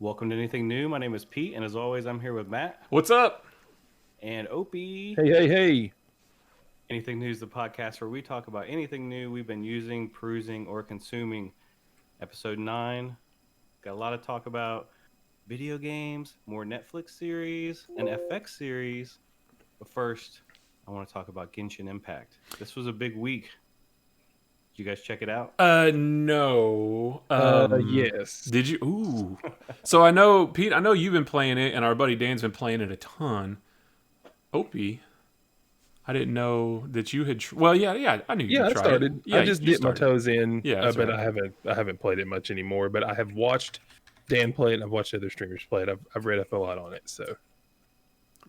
Welcome to Anything New. My name is Pete, and as always, I'm here with Matt What's up? and Opie. Hey. Anything New is the podcast where we talk about anything new we've been using, perusing, or consuming. Episode 9. Got a lot of talk about video games, more Netflix series, an FX series. But first, I want to talk about Genshin Impact. This was a big week. Did you guys check it out? No. Yes. Did you? Ooh. So I know, Pete, I know you've been playing it, and our buddy Dan's been playing it a ton. Opie, I didn't know that you had. Well, yeah, I knew you Yeah, I tried it. started. Yeah, I just you dipped my started. toes in, Yeah, that's but right. I haven't played it much anymore. But I have watched Dan play it, and I've watched other streamers play it. I've read up a lot on it. So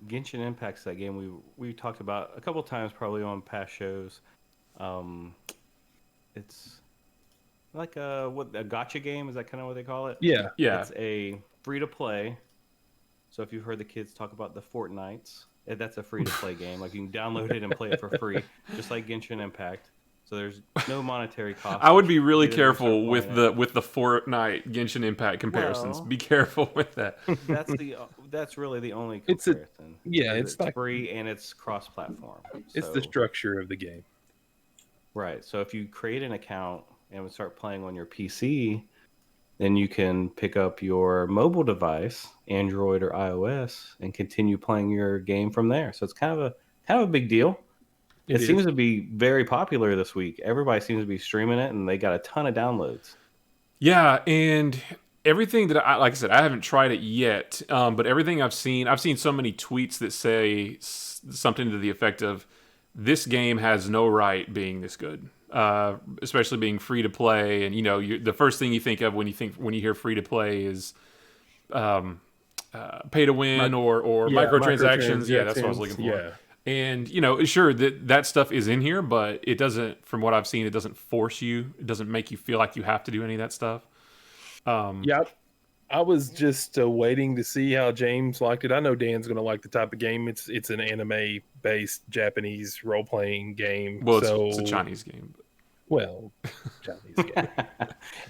Genshin Impact's that game we talked about a couple times, probably on past shows. Um, it's like a gotcha game. Is that kind of what they call it? yeah, Yeah. It's a free to play. So if you've heard the kids talk about the Fortnites, that's a free to play game. Like you can download it and play it for free, just like Genshin Impact. So there's no monetary cost. I would which be really made it easier to start careful with playing it. the Fortnite Genshin Impact comparisons. Well, Be careful with that. that's really the only it's a comparison. yeah. 'Cause It's it's like free and it's cross platform. it's the So structure of the game. right. So if you create an account and start playing on your PC, then you can pick up your mobile device, Android or iOS, and continue playing your game from there. So it's kind of a big deal. It It seems is. to be very popular this week. Everybody seems to be streaming it, and they got a ton of downloads. Yeah, and everything that like I said, I haven't tried it yet. But everything I've seen so many tweets that say something to the effect of, "This game has no right being this good." Especially being free to play, and the first thing you think of when you hear free to play is pay to win or Yeah, microtransactions. Yeah, that's what I was looking microtransactions. for. Yeah, And sure that stuff is in here, but it doesn't. From what I've seen, it doesn't force you. It doesn't make you feel like you have to do any of that stuff. yeah. I was just waiting to see how James liked it. I know Dan's going to like the type of game. It's an anime based Japanese role playing game. Well, So it's a Chinese game. well, Chinese game.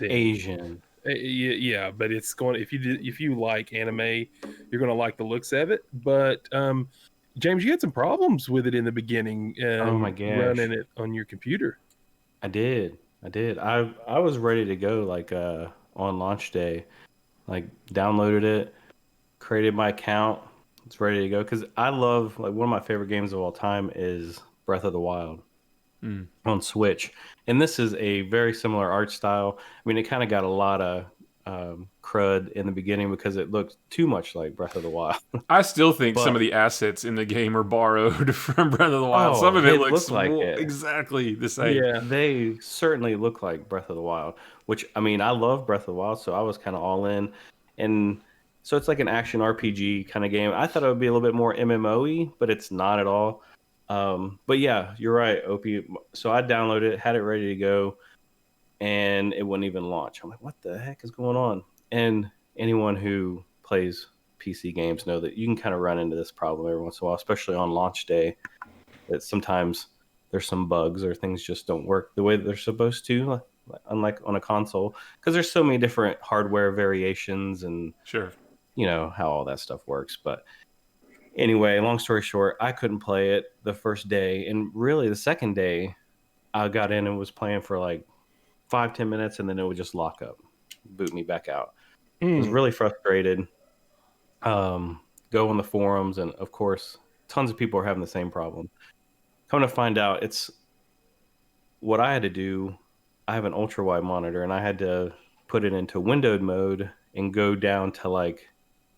Then, Asian. yeah, but it's going. If you like anime, you're going to like the looks of it. But James, you had some problems with it in the beginning. Oh my gosh. Running it on your computer. I did. I was ready to go like on launch day. Like downloaded it, created my account. It's ready to go because I love like one of my favorite games of all time is Breath of the Wild on Switch, and this is a very similar art style. I mean, it kind of got a lot of crud in the beginning because it looked too much like Breath of the Wild. I still think some But of the assets in the game are borrowed from Breath of the Wild. oh, Some of it they looks look like it. exactly the same. Yeah, They certainly look like Breath of the Wild, which I mean, I love Breath of the Wild, so I was kind of all in. And so it's like an action RPG kind of game. I thought it would be a little bit more MMO-y, but it's not at all. But yeah, you're right, Opie. So I downloaded it, had it ready to go, and it wouldn't even launch. I'm like, what the heck is going on? And anyone who plays PC games know that you can kind of run into this problem every once in a while, especially on launch day. That sometimes there's some bugs or things just don't work the way that they're supposed to, unlike on a console, because there's so many different hardware variations and Sure. you know how all that stuff works. But anyway, long story short, I couldn't play it the first day, and really the second day, I got in and was playing for like 5-10 minutes, and then it would just lock up, boot me back out. I was really frustrated. Go on the forums, and of course, tons of people are having the same problem. Come to find out, it's what I had to do. I have an ultra wide monitor, and I had to put it into windowed mode and go down to like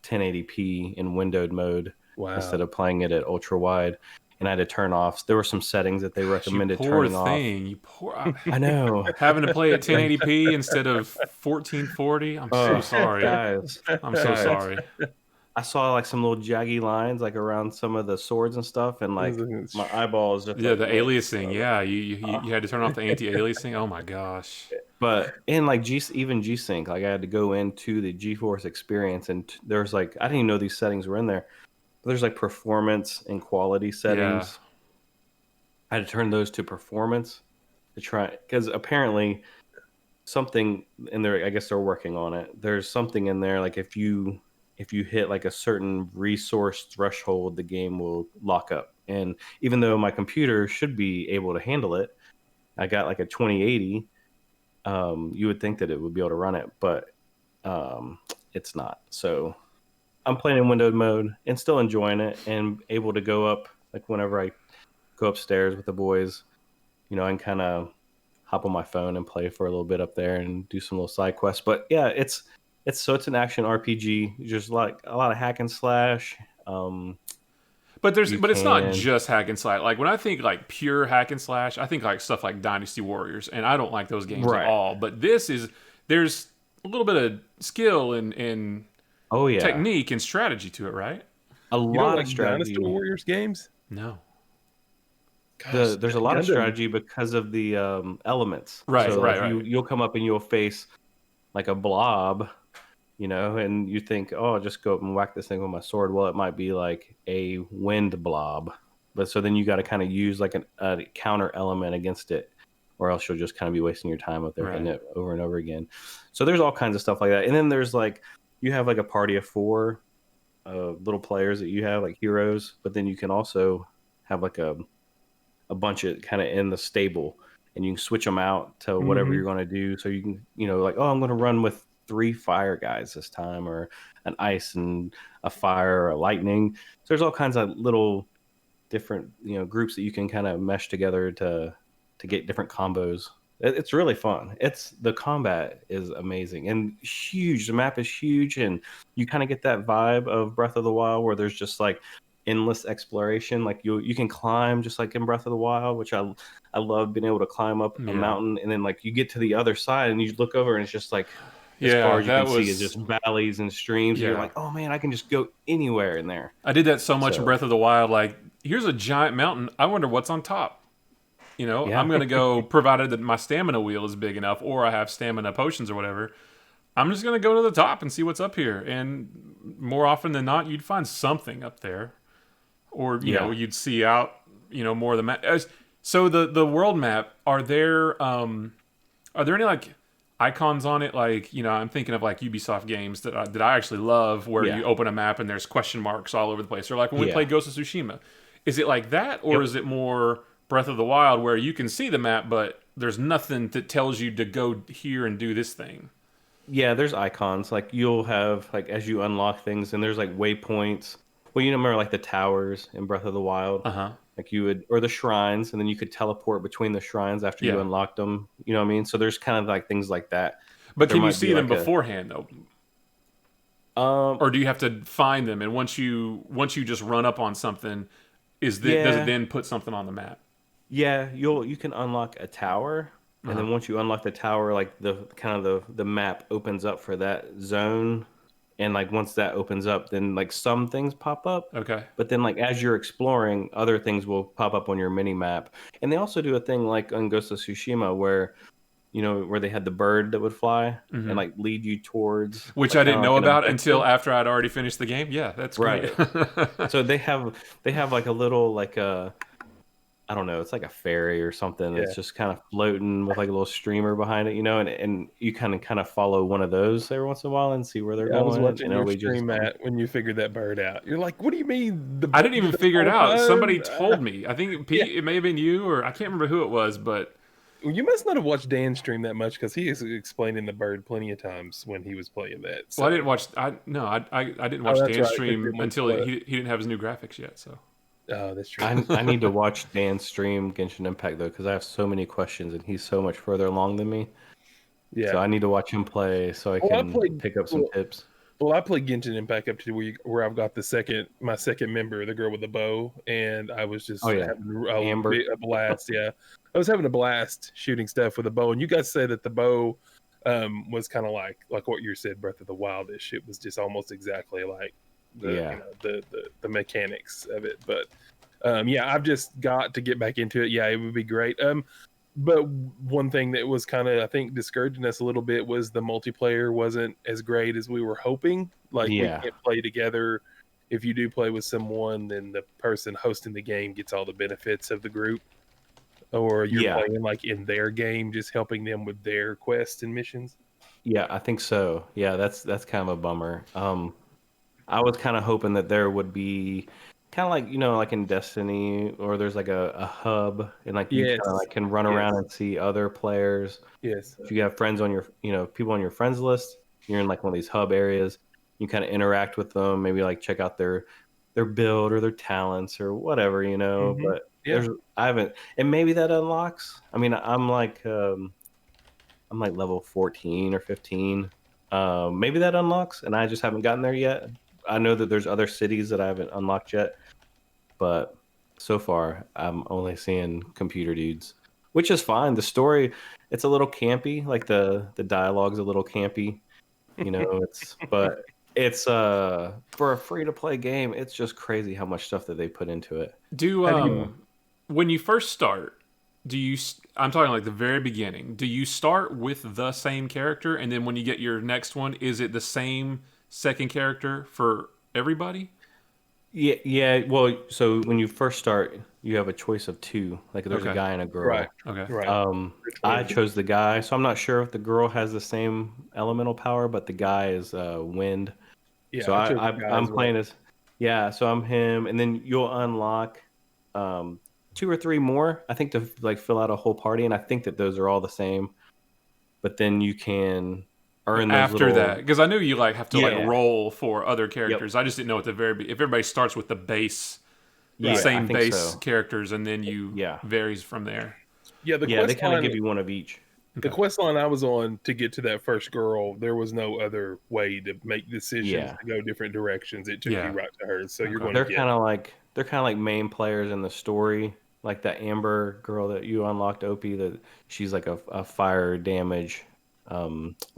1080p in windowed mode instead wow. of playing it at ultra wide. And I had to turn off. There were some settings that they Gosh, you recommended poor turning off. thing. You poor. I know. Having to play at 1080p instead of 1440. I'm so Oh, sorry. guys, I'm so guys. sorry. I saw like some little jaggy lines like around some of the swords and stuff, and like my eyeballs just Yeah, like the went. aliasing. Yeah, you had to turn off the anti-aliasing. Oh my gosh. But in like even G Sync, like I had to go into the GeForce experience, and there's like I didn't even know these settings were in there. But there's like performance and quality settings. I had to turn those to performance to try because apparently something in there. I guess they're working on it. There's something in there like if you hit like a certain resource threshold, the game will lock up. And even though my computer should be able to handle it, I got like a 2080. You would think that it would be able to run it, but um, it's not. So I'm playing in windowed mode and still enjoying it and able to go up like whenever I go upstairs with the boys, and kind of hop on my phone and play for a little bit up there and do some little side quests. But yeah, it's an action RPG. Just like a lot of hack and slash. But You it's not can just hack and slash. Like when I think like pure hack and slash, I think like stuff like Dynasty Warriors, and I don't like those games at right. all. But there's a little bit of skill and Oh yeah, technique and strategy to it, right? a You don't lot of like Dynasty strategy. Warriors games? No. Gosh, There's a lot of Gundam. strategy because of the elements. Right, So right, like right. you'll come up and you'll face like a blob, and you think, oh, I'll just go up and whack this thing with my sword. Well, it might be like a wind blob, but so then you got to kind of use like a counter element against it, or else you'll just kind of be wasting your time up there hitting Right. it over and over again. So there's all kinds of stuff like that, and then there's like you have like a party of four little players that you have like heroes, but then you can also have like a bunch of kind of in the stable, and you can switch them out to whatever you're Hmm. going to do. So you can, like, oh, I'm going to run with three fire guys this time, or an ice and a fire or a lightning. So there's all kinds of little different, groups that you can kind of mesh together to get different combos. It's really fun. The combat is amazing and huge. The map is huge, and you kind of get that vibe of Breath of the Wild, where there's just like endless exploration. Like you can climb just like in Breath of the Wild, which I love being able to climb up a Yeah. mountain, and then like you get to the other side and you look over and it's just like as far Yeah, as you can that see is was just valleys and streams, and you're yeah. like, oh man, I can just go anywhere in there. I did that so much in So Breath of the Wild. Like, here's a giant mountain. I wonder what's on top. I'm yeah. gonna go, provided that my stamina wheel is big enough, or I have stamina potions or whatever. I'm just gonna go to the top and see what's up here. And more often than not, you'd find something up there, or Yeah. you'd see out, more of the map. So the world map, are there any like icons on it? Like, I'm thinking of like Ubisoft games that I actually love, where Yeah. you open a map and there's question marks all over the place. Or like when we Yeah. played Ghost of Tsushima, is it like that, or Yep. is it more Breath of the Wild, where you can see the map, but there's nothing that tells you to go here and do this thing? Yeah, there's icons. Like you'll have like as you unlock things, and there's like waypoints. Well, remember like the towers in Breath of the Wild, Uh huh. like you would, or the shrines, and then you could teleport between the shrines after you Yeah. unlocked them. You know what I mean? So there's kind of like things like that. But There can you might be see them like a beforehand though, um or do you have to find them? And once you just run up on something, does it yeah, then put something on the map? yeah, you can unlock a tower, Uh and huh. then once you unlock the tower, like the kind of the map opens up for that zone, and like once that opens up, then like some things pop up, Okay. but then like as you're exploring, other things will pop up on your mini map. And they also do a thing like on Ghost of Tsushima where where they had the bird that would fly and Hmm. like lead you towards Which like I kind didn't of know like an about until objective. after I'd already finished the game. Yeah, that's great. Right. So they have like a little like a I don't know, it's like a ferry or something Yeah. that's just kind of floating with like a little streamer behind it, and you kind of follow one of those every once in a while and see where they're I was going, and watching it'll your lead you to stream, something. Matt, when you figured that bird out. You're like, "What do you mean I didn't even this figure it whole out. time?" Somebody told me. I think Yeah. Pete, it may have been you, or I can't remember who it was, but Well, you must not have watched Dan stream that much because he is explaining the bird plenty of times when he was playing that. well, I So, didn't watch. I didn't oh, watch that's Dan's right. Because stream it was until close. he didn't have his new graphics yet. So Oh, that's true. I need to watch Dan stream Genshin Impact though, because I have so many questions and he's so much further along than me. So Yeah. I need to watch him play so I Well, I can played. pick up some Well, tips. I played Genshin Impact up to where I've got my second member, the girl with the bow, and I was Oh just yeah, having Amber. a blast. Yeah, I was having a blast shooting stuff with a bow. And you guys said that the bow was kind of like what you said, Breath of the Wildish. It was just almost exactly like Yeah, the mechanics of it. But yeah, I've just got to get back into it. Yeah, it would be great. But one thing that was kind of, I think, discouraging us a little bit was the multiplayer wasn't as great as we were hoping. Like, we yeah, can't play together. If you do play with someone, then the person hosting the game gets all the benefits of the group. or you're Yeah, playing like in their game, just helping them with their quests and missions? yeah, I think so. Yeah, that's kind of a bummer. I was kind of hoping that there would be kind of like, like in Destiny, or there's like a hub, and like you kind of Yes, like can run around yes, and see other players. yes. If you have friends on your, people on your friends list, you're in like one of these hub areas. You kind of interact with them, maybe like check out their build or their talents or whatever, Hmm. But Yeah. I haven't, and maybe that unlocks. I mean, I'm like level 14 or 15. Maybe that unlocks, and I just haven't gotten there yet. I know that there's other cities that I haven't unlocked yet, but so far I'm only seeing computer dudes, which is fine. The story, it's a little campy, like the dialogue's a little campy, but it's for a free to play game, it's just crazy how much stuff that they put into it. Do Have you? when you first start, I'm talking like the very beginning. Do you start with the same character, and then when you get your next one, is it the same second character for everybody? Yeah, yeah. Well, so when you first start, you have a choice of two. Like there's a Okay. guy and a Right, girl. Okay. right. I Between. chose the guy, so I'm not sure if the girl has the same elemental power, but the guy is wind. Yeah, So I chose the guy I'm as well. playing as, yeah. So I'm him, and then you'll unlock um, two or three more. I think to like fill out a whole party, and I think that those are all the same. But then you can earn those After that, little, because I knew you like have to like yeah, roll for other yep, characters. I just didn't know at the if everybody starts with the Right. yeah. I same think base so. characters, and then you Yeah, varies from there. Yeah, the yeah. They quest kind of line give you one of each. the Okay. quest line I was on to get to that first girl, there was no other way to make decisions Yeah. to go different directions. It took you Yeah. right to her. So you're Okay. going to get They're kind of like main players in the story. Like that Amber girl that you unlocked, Opie, that she's like a fire damage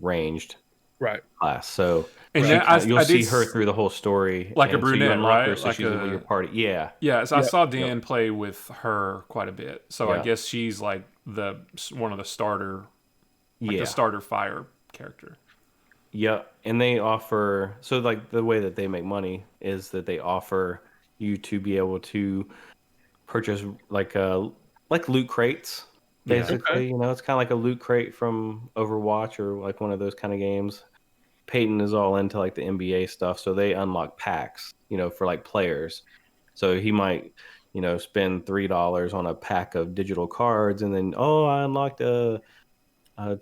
ranged right, class. So And she right. that kind of, you'll I did see her through the whole story, like a and so you brunette, unlock her, right? so Like she's with your a party. Yeah, yeah. So I Yep. saw yep, Dan play with her quite a bit. So I yeah, guess she's like the one of the yeah, starter fire character. yep. And they offer, so like the way that they make money is that they offer you to be able to purchase like loot crates, Yeah. Okay. basically. It's kind of like a loot crate from Overwatch or like one of those kind of games. Peyton is all into like the NBA stuff, so they unlock packs, for like players. So he might, spend $3 on a pack of digital cards, and then, oh, I unlocked a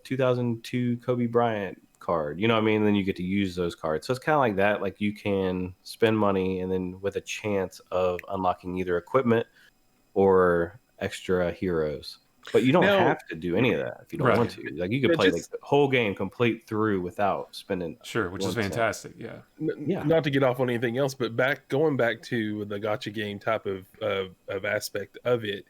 2002 Kobe Bryant card. You know what I mean? And then you get to use those cards. So it's kind of like that. Like you can spend money, and then with a chance of unlocking either equipment or extra heroes. But you don't Now, have to do any of that if you don't want Right. to. Like you could now play like just the whole game complete through without spending Sure, which is 1 cent. fantastic. Yeah. Yeah. not to get off on anything else, but going back to the gotcha game type of aspect of it,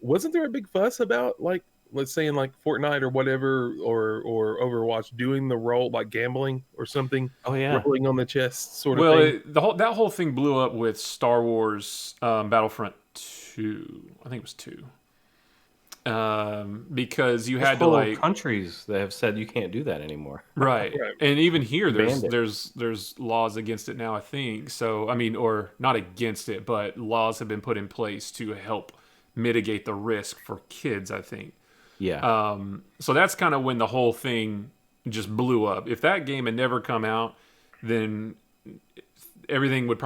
wasn't there a big fuss about like let's say in like Fortnite or whatever or Overwatch doing the role like gambling or something, Oh yeah. rolling on the chest sort of Well, thing? that whole thing blew up with Star Wars Battlefront 2. I think it was 2. Because you There's had to whole like countries that have said you can't do that anymore. right. Right. And even here Banned it. there's laws against it now, I think. So, I mean, or not against it, but laws have been put in place to help mitigate the risk for kids, I think. Yeah. So that's kind of when the whole thing just blew up. If that game had never come out, then everything would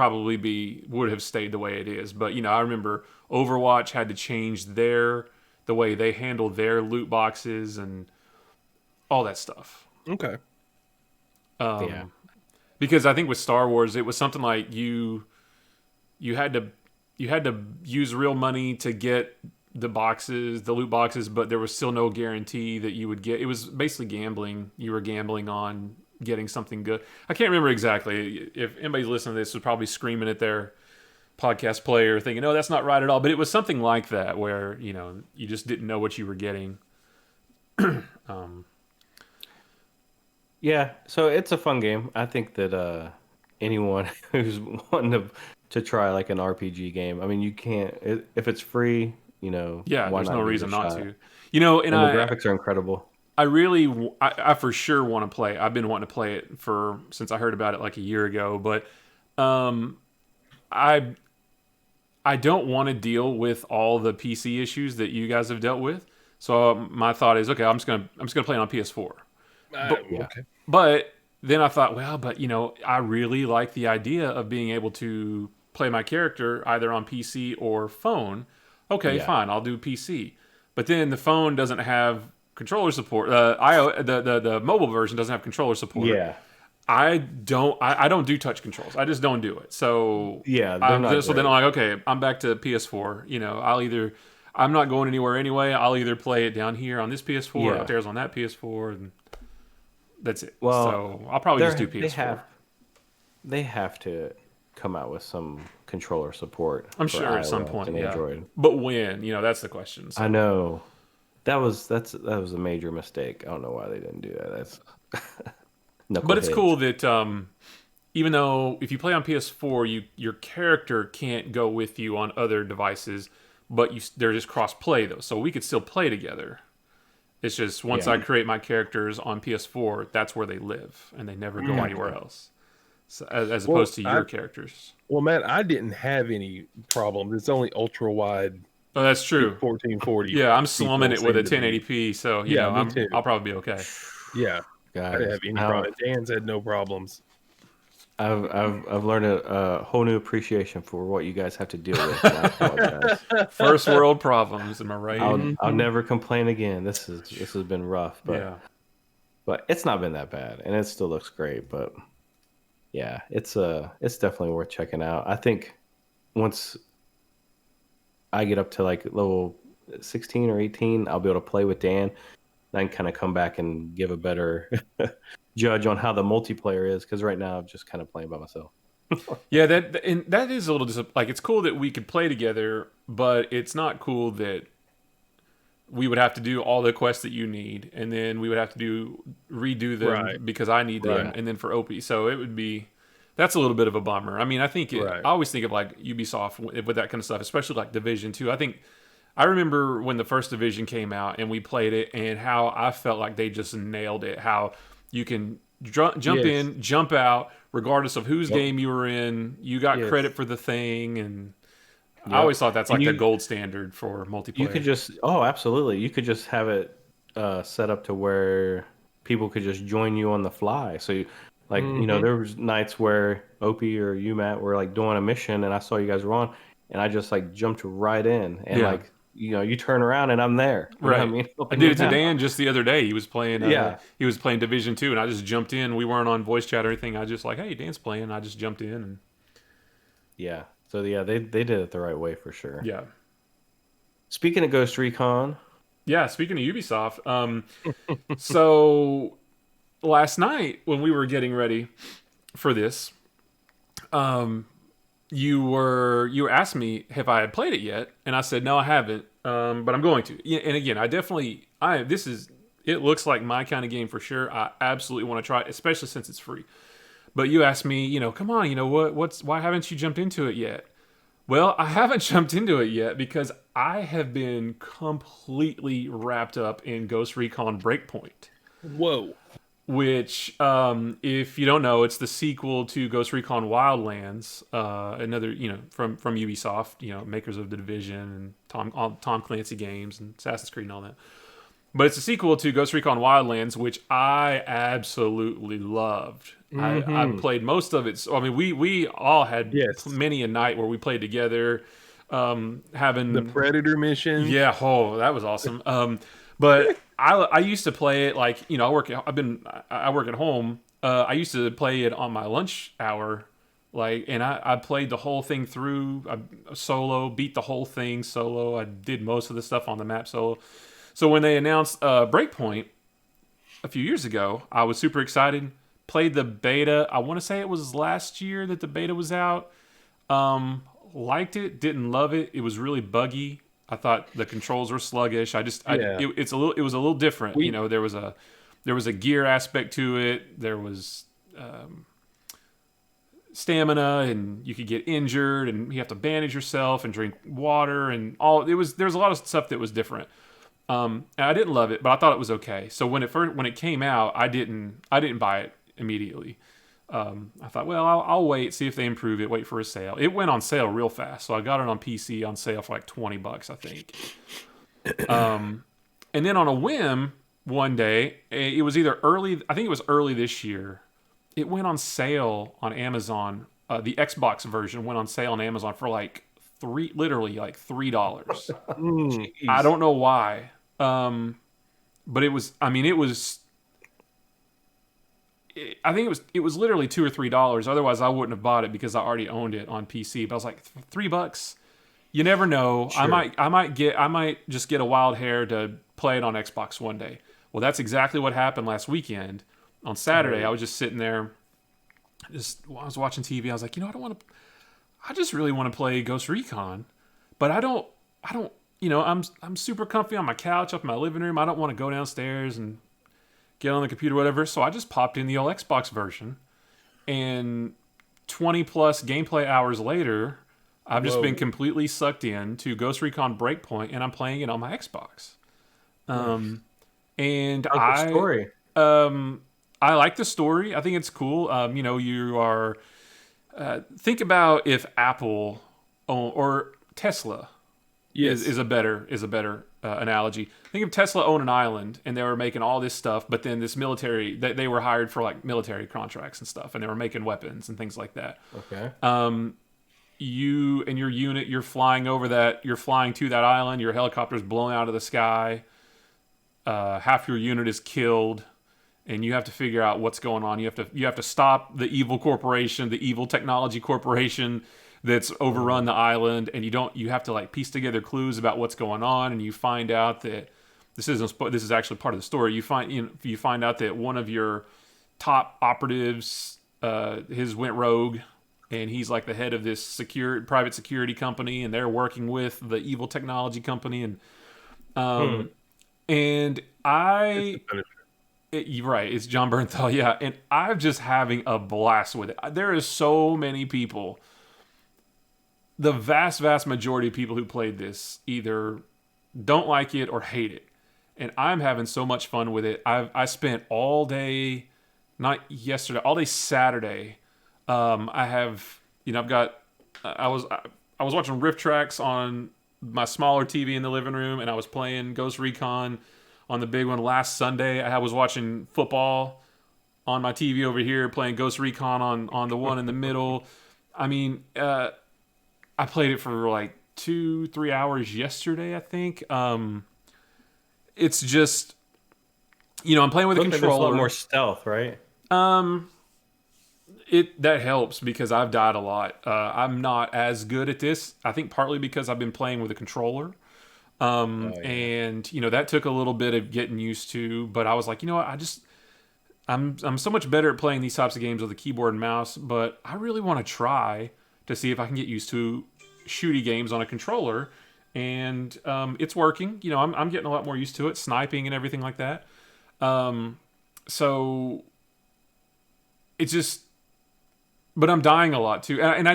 have stayed the way it is. But I remember Overwatch had to change the way they handled their loot boxes and all that stuff. Okay. Yeah. Because I think with Star Wars, it was something like you had to use real money to get the loot boxes, but there was still no guarantee that you would get. It was basically gambling. You were gambling on getting something good. I can't remember exactly. If anybody's listening to this, was probably screaming at their podcast player, thinking, "No, that's not right at all." But it was something like that, where you just didn't know what you were getting. Yeah. So it's a fun game. I think that anyone who's wanting to try like an RPG game, I mean, you can't if it's free, Yeah, why there's no not give it a reason not shot? to. And And the graphics are incredible. I really, I for sure want to play. I've been wanting to play it since I heard about it like a year ago. But um, I I don't want to deal with all the PC issues that you guys have dealt with. So my thought is, okay, I'm just gonna play it on PS4. But Yeah. Okay. but then I thought, well, but I really like the idea of being able to play my character either on PC or phone. Okay, Yeah. fine, I'll do PC. But then the phone doesn't have controller support. The mobile version doesn't have controller support. Yeah. I don't do touch controls. I just don't do it. So Yeah, they're not so then great. I'm like, okay, I'm back to PS4. I'm not going anywhere anyway. I'll either play it down here on this PS4 or Yeah. upstairs on that PS4, and that's it. Well, So I'll probably just do PS4. They have to come out with some controller support I'm for sure at some iOS point, and yeah. Android. But when? That's the question. So. I know. That was a major mistake. I don't know why they didn't do that. That's But it's knuckleheads. cool that even though if you play on PS4, your character can't go with you on other devices, but they're just cross play though, so we could still play together. It's just once Yeah. I create my characters on PS4, that's where they live, and they never go anywhere else. So, as opposed to your characters. Well, Matt, I didn't have any problems. It's only ultra wide Oh, that's true. 1440. Yeah, I'm slumming it people with a seem to be. 1080p, so Yeah, me too. I'll probably be okay. Yeah, I didn't Guys, have any problem. Dan's had no problems. I've learned a whole new appreciation for what you guys have to deal with. And I apologize. First world problems, am I right? I'll never complain again. This has been rough, but Yeah. but it's not been that bad, and it still looks great. But yeah, it's definitely worth checking out. I think once I get up to like level 16 or 18, I'll be able to play with Dan. And I can kind of come back and give a better judge on how the multiplayer is, because right now I'm just kind of playing by myself. Yeah, that is a little like it's cool that we could play together, but it's not cool that we would have to do all the quests that you need, and then we would have to redo them Right. because I need them, Right. and then for Opie. So it would be that's a little bit of a bummer. I mean, I think Right. I always think of like Ubisoft with that kind of stuff, especially like Division 2. I remember when the first Division came out and we played it, and how I felt like they just nailed it. How you can jump Yes. in, jump out, regardless of whose Yep. game you were in. You got Yes. credit for the thing, and I Yep. always thought that's And like you- the gold standard for multiplayer. You could just absolutely. You could just have it set up to where people could just join you on the fly. So there was nights where Opie or you, Matt, were like doing a mission, and I saw you guys were on, and I just like jumped right in, and Yeah. you turn around and I'm there. You know what Right. I mean? I did it to Dan just the other day. He was playing. Yeah. He was playing Division 2, and I just jumped in. We weren't on voice chat or anything. I just like, hey, Dan's playing. I just jumped in, and Yeah. So yeah, they did it the right way for sure. yeah. Speaking of Ghost Recon, Yeah, speaking of Ubisoft, so last night when we were getting ready for this, you asked me if I had played it yet, and I said no, I haven't, but I'm going to. Yeah, and again, it looks like my kind of game for sure. I absolutely want to try it, especially since it's free. But you asked me, come on, why haven't you jumped into it yet? Well, I haven't jumped into it yet because I have been completely wrapped up in Ghost Recon Breakpoint, Whoa. which, if you don't know, it's the sequel to Ghost Recon Wildlands, another, from Ubisoft, makers of The Division and Tom Clancy games and Assassin's Creed and all that. But it's a sequel to Ghost Recon Wildlands, which I absolutely loved. I played most of it. So, I mean, we all had Yes. many a night where we played together, having The Predator mission. yeah, that was awesome. But I used to play it like I work at home. I used to play it on my lunch hour, and I played the whole thing through solo, beat the whole thing solo. I did most of the stuff on the map solo. So when they announced Breakpoint a few years ago, I was super excited. Played the beta. I want to say it was last year that the beta was out. Liked it, didn't love it. It was really buggy. I thought the controls were sluggish. It was a little different. There was a gear aspect to it. There was stamina, and you could get injured, and you have to bandage yourself and drink water, and all. There was a lot of stuff that was different. And I didn't love it, but I thought it was okay. So when it came out, I didn't buy it immediately. I thought, well, I'll wait, see if they improve it, wait for a sale. It went on sale real fast, so I got it on PC on sale for like $20, I think. And then on a whim, one day, it was either early, I think it was early this year, it went on sale on Amazon. The Xbox version went on sale on Amazon for like literally like $3. I Jeez. don't know why. But it was, I mean, it was, I think it was literally $2 or $3. Otherwise, I wouldn't have bought it because I already owned it on PC. But I was like, $3. You never know. Sure. I might just get a wild hair to play it on Xbox one day. Well, that's exactly what happened last weekend. On Saturday, I was just sitting there, I was watching TV. I was like, I just really want to play Ghost Recon, but I don't, I'm super comfy on my couch up in my living room. I don't want to go downstairs and get on the computer, or whatever. So I just popped in the old Xbox version, and 20 plus gameplay hours later, I've just been completely sucked in to Ghost Recon Breakpoint, and I'm playing it on my Xbox. And How's the story? I like the story. I think it's cool. You are think about if Apple or Tesla is a better analogy. Think if Tesla owned an island and they were making all this stuff, but then this military they were hired for like military contracts and stuff, and they were making weapons and things like that. Okay. You and your unit, you're flying to that island. Your helicopter's blown out of the sky. Half your unit is killed, and you have to figure out what's going on. You have to stop the evil corporation, the evil technology corporation that's overrun the island, and you have to like piece together clues about what's going on, and you find out that this is actually part of the story. You find out that one of your top operatives his went rogue, and he's like the head of this private security company, and they're working with the evil technology company, and right, it's John Bernthal, yeah, and I'm just having a blast with it. There is so many people. The vast majority of people who played this either don't like it or hate it, and I'm having so much fun with it. I spent all day, not yesterday, all day Saturday. I was watching Rift Tracks on my smaller TV in the living room, and I was playing Ghost Recon on the big one last Sunday. I was watching football on my TV over here, playing Ghost Recon on the one in the middle. I mean, I played it for like 2-3 hours yesterday, I think. It's just, I'm playing with a controller. There's a lot more stealth, right? That helps because I've died a lot. I'm not as good at this. I think partly because I've been playing with a controller. And that took a little bit of getting used to, but I was like, I'm so much better at playing these types of games with a keyboard and mouse, but I really want to try to see if I can get used to shooty games on a controller, and it's working. I'm getting a lot more used to it, sniping and everything like that. So it's just, but I'm dying a lot too, and I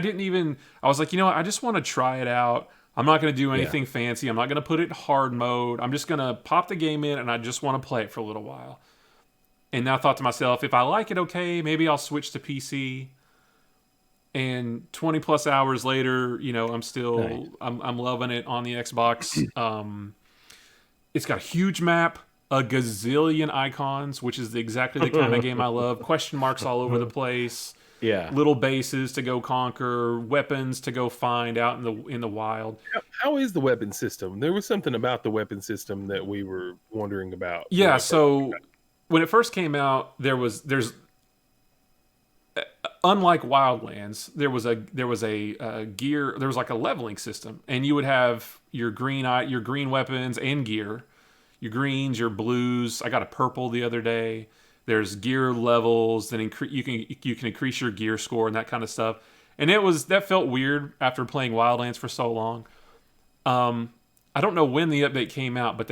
was like, I just want to try it out. I'm not going to do anything fancy. I'm not going to put it in hard mode. I'm just going to pop the game in, and I just want to play it for a little while. And I thought to myself, if I like it, okay, maybe I'll switch to PC. And 20 plus hours later, I'm still, I'm loving it on the Xbox. It's got a huge map, a gazillion icons, which is exactly the kind of game I love. Question marks all over the place. Yeah. Little bases to go conquer, weapons to go find out in the wild. How is the weapon system? There was something about the weapon system that we were wondering about. Yeah, so when it first came out, there's unlike Wildlands, there was like a leveling system, and you would have your green weapons and gear, your greens, your blues. I got a purple the other day. There's gear levels, then you can increase your gear score and that kind of stuff. And that felt weird after playing Wildlands for so long. I don't know when the update came out, but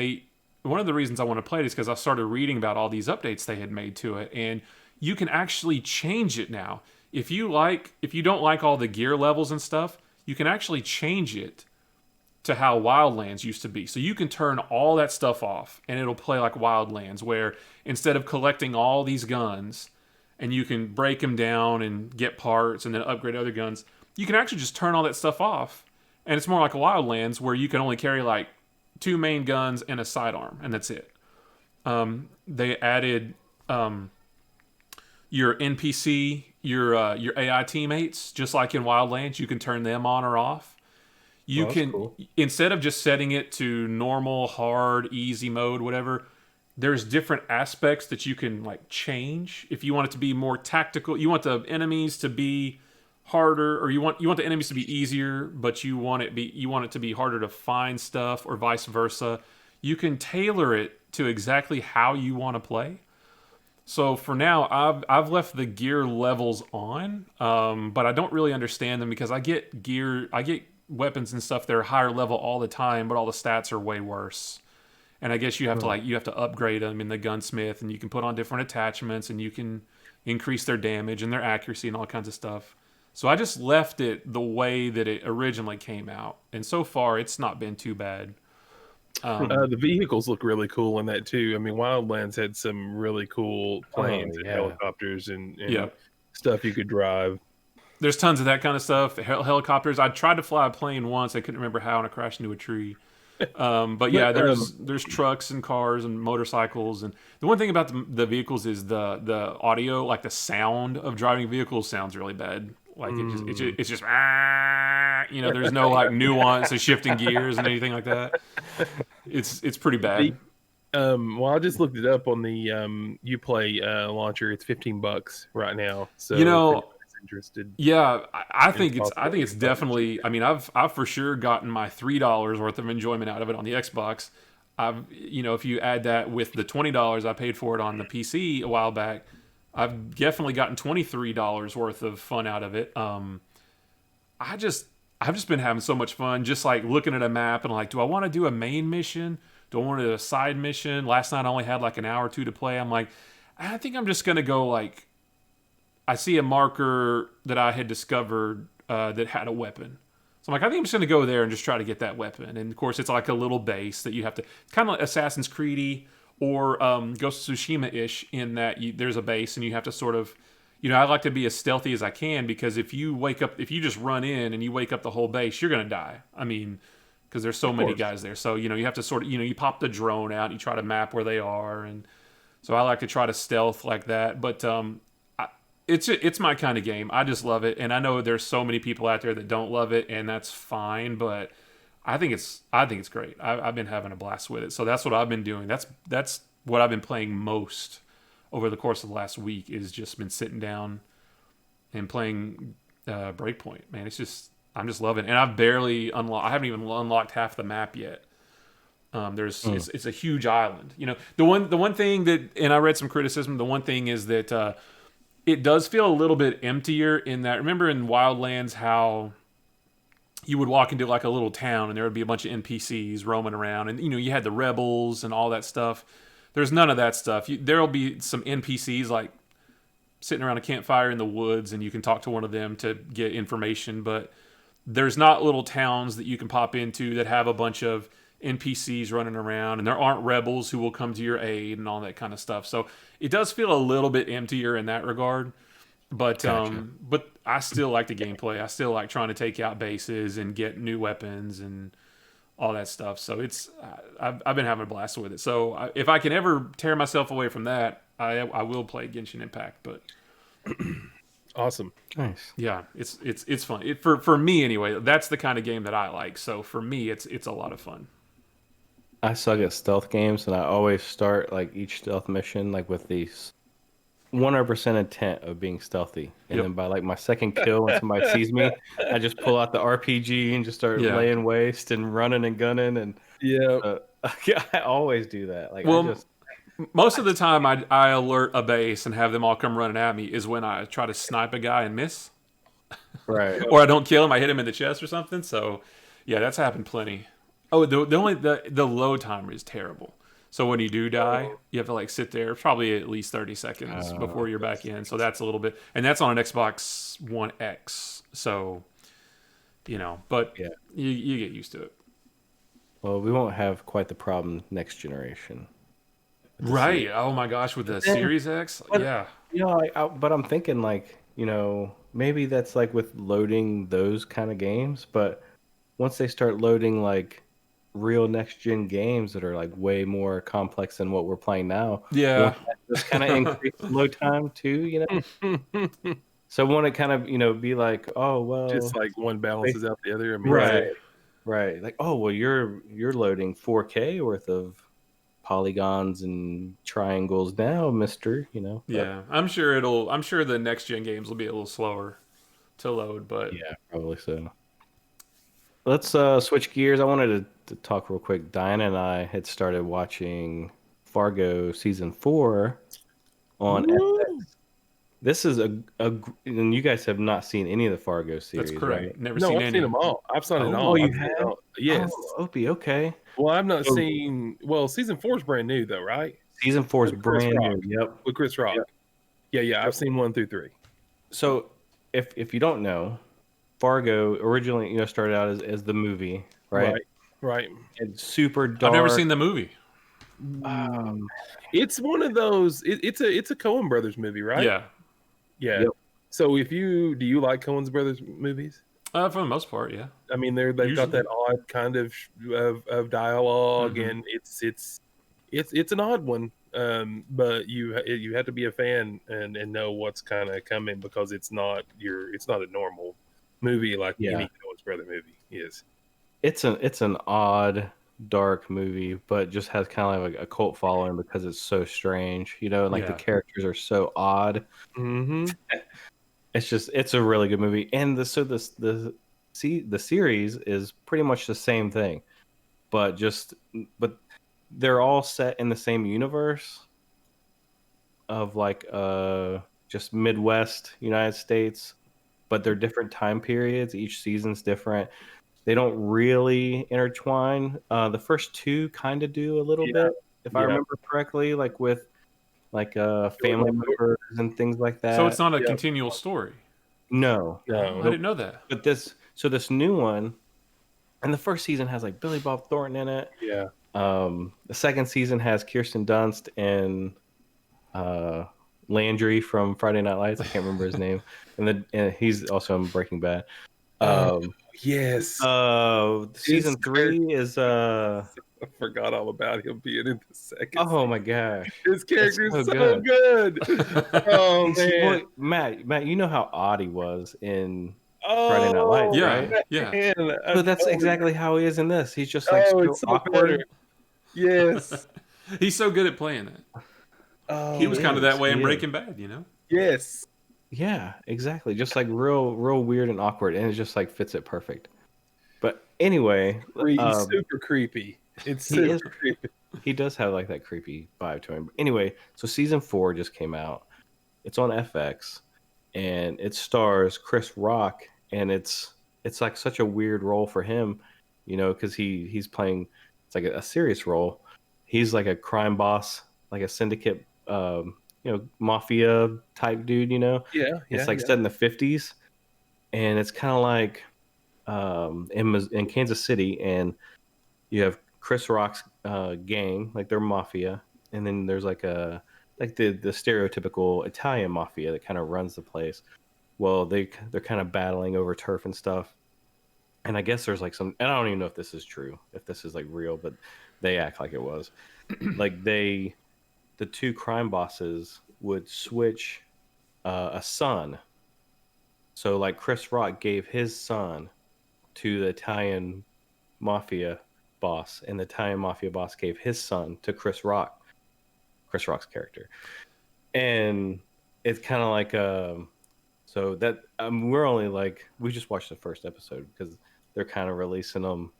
one of the reasons I want to play it is because I started reading about all these updates they had made to it, and you can actually change it now. If you don't like all the gear levels and stuff, you can actually change it to how Wildlands used to be. So you can turn all that stuff off, and it'll play like Wildlands, where instead of collecting all these guns and you can break them down and get parts and then upgrade other guns. You can actually just turn all that stuff off, and it's more like a Wildlands where you can only carry like 2 main guns and a sidearm, and that's it. They added your NPC, your AI teammates, just like in Wildlands. You can turn them on or off. You can cool. Instead of just setting it to normal, hard, easy mode, whatever. There's different aspects that you can like change. If you want it to be more tactical, you want the enemies to be harder, or you want the enemies to be easier, but you want it to be harder to find stuff, or vice versa. You can tailor it to exactly how you want to play. So for now, I've left the gear levels on, but I don't really understand them because I get weapons and stuff that are higher level all the time, but all the stats are way worse. And I guess you have to upgrade them in the gunsmith, and you can put on different attachments, and you can increase their damage and their accuracy and all kinds of stuff. So I just left it the way that it originally came out, and so far it's not been too bad. The vehicles look really cool in that too. I mean, Wildlands had some really cool planes and helicopters and stuff you could drive. There's tons of that kind of stuff. Helicopters. I tried to fly a plane once. I couldn't remember how, and I crashed into a tree. But yeah, there's trucks and cars and motorcycles, and the one thing about the vehicles is the audio, like the sound of driving vehicles sounds really bad. Like it's just there's no like nuance of shifting gears and anything like that. It's pretty bad. Well, I just looked it up on the Uplay launcher. It's $15 right now. So interested. Yeah, I think it's definitely. I mean, I've for sure gotten my $3 worth of enjoyment out of it on the Xbox. If you add that with the $20 I paid for it on the PC a while back, I've definitely gotten $23 worth of fun out of it. I've just been having so much fun, just like looking at a map and like, do I want to do a main mission? Do I want to do a side mission? Last night I only had like an hour or two to play. I'm like, I think I'm just gonna go like. I see a marker that I had discovered that had a weapon. So I'm like, I think I'm just going to go there and just try to get that weapon. And of course, it's like a little base that you have to, it's kind of like Assassin's Creed-y or Ghost of Tsushima-ish in that there's a base and you have to sort of, I like to be as stealthy as I can, because if you just run in and you wake up the whole base, you're going to die. I mean, because there's so many guys there. So, you have to sort of, you pop the drone out, and you try to map where they are. And so I like to try to stealth like that. But, it's my kind of game. I just love it, and I know there's so many people out there that don't love it, and that's fine. But I think it's great. I've been having a blast with it, so that's what I've been doing. That's what I've been playing most over the course of the last week. Is just been sitting down and playing Breakpoint. Man, I'm just loving it, and I've barely unlocked. I haven't even unlocked half the map yet. It's a huge island. The one thing that, and I read some criticism. The one thing is that. It does feel a little bit emptier in that. Remember in Wildlands how you would walk into like a little town and there would be a bunch of NPCs roaming around, and you had the rebels and all that stuff. There's none of that stuff. There'll be some NPCs like sitting around a campfire in the woods, and you can talk to one of them to get information, but there's not little towns that you can pop into that have a bunch of NPCs running around, and there aren't rebels who will come to your aid and all that kind of stuff. So it does feel a little bit emptier in that regard, but but I still like the gameplay. I still like trying to take out bases and get new weapons and all that stuff. So I've been having a blast with it. So if I can ever tear myself away from that, I will play Genshin Impact. But awesome, nice, yeah, it's fun. For me anyway. That's the kind of game that I like. So for me, it's a lot of fun. I suck at stealth games, and I always start like each stealth mission like with these 100% intent of being stealthy, and then by like my second kill, when somebody sees me, I just pull out the RPG and just start laying waste and running and gunning, and I always do that. Like, most of the time I alert a base and have them all come running at me is when I try to snipe a guy and miss, right? Or I don't kill him, I hit him in the chest or something. So yeah, that's happened plenty. Oh, the load timer is terrible. So when you do die, you have to like sit there probably at least 30 seconds before you're back in. So that's a little bit, and that's on an Xbox One X. So, but you get used to it. Well, we won't have quite the problem next generation. with the series. Right. Oh my gosh, with the Then, Series X. but Yeah. but I'm thinking like maybe that's like with loading those kind of games, but once they start loading like real next gen games that are like way more complex than what we're playing now, Yeah. won't that just kind of increase load time too? So won't it kind of be like, oh Just well, like one balances out the other. I mean, right, Right. right, like oh well, you're loading 4K worth of polygons and triangles now, Mister. But Yeah. I'm sure the next gen games will be a little slower to load, but yeah, probably so. Let's switch gears. I wanted to talk real quick. Diana and I had started watching Fargo season 4 on woo! FX. This is and you guys have not seen any of the Fargo that's series, right? correct. Never No, seen I've seen any. them all. I've seen it Oh, all. Oh. I've you seen it have? all. Yes. Oh, Opie, okay. Well, I've not So seen. Well, season 4 is brand new though, right? season 4 is With Chris brand Rock. new. Yep. With Chris Rock. Yep. Yeah, yeah. I've Yep. seen 1 through 3. So if you don't know, Fargo originally, started out as the movie, right? Right. Right. It's super I've never dark. seen the movie. Mm, it's one of those. It's a Coen Brothers movie, right? Yeah. Yeah. Yep. So do you like Coen's Brothers movies? For the most part, yeah. I mean, they've got Usually. that odd kind of dialogue, Hmm. and it's an odd one. But you have to be a fan and know what's kind of coming because it's not a normal movie like Yeah. any Coen's Brother movie is. It's an odd, dark movie, but just has kind of like a cult following because it's so strange, and like the Yeah. characters are so odd. Mm-hmm. It's a really good movie, and the series is pretty much the same thing, but they're all set in the same universe of like just Midwest United States, but they're different time periods. Each season's different. They don't really intertwine. The first two kind of do a little Yeah, bit, if I yeah, remember correctly, like with like Going family on tour. members and things like So it's that. not a Yeah, continual story. No, Oh, no, I nope. didn't know that. But this new one, and the first season has like Billy Bob Thornton in it. yeah, The second season has Kirsten Dunst and uh, Landry from Friday Night Lights. I can't remember his name, and he's also in Breaking Bad. oh Um, yes, his Season character. 3 is I forgot all about him being in the second. oh my gosh, His it's character is so so good. good. Oh man. Well, Matt, you know how odd he was in Friday Night Lights, Oh Yeah. right? Yeah. man. So that's exactly how he is in this. He's just like Oh, so it's so better. awkward. Yes. He's so good at playing it. He Oh was kind of that way He in is. Breaking Bad. yes. Yeah, exactly. Just like real weird and awkward, and it just like fits it perfect. But anyway, He's super creepy. It's he is. super creepy. He does have like that creepy vibe to him. But anyway, so season 4 just came out. It's on FX, and it stars Chris Rock, and it's like such a weird role for him, because he's playing. It's like a serious role. He's like a crime boss, like a syndicate, mafia type dude. Yeah, It's yeah, like yeah. set in the 50s, and it's kind of like in Kansas City, and you have Chris Rock's gang, like they're mafia, and then there's like the stereotypical Italian mafia that kind of runs the place. Well, they're kind of battling over turf and stuff, and I guess there's like some, and I don't even know if this is true, if this is like real, but they act like it was. Like the two crime bosses would switch a son. So like Chris Rock gave his son to the Italian mafia boss, and the Italian mafia boss gave his son to Chris Rock's character. And it's kind of like so that we're only like we just watched the first episode because they're kind of releasing them,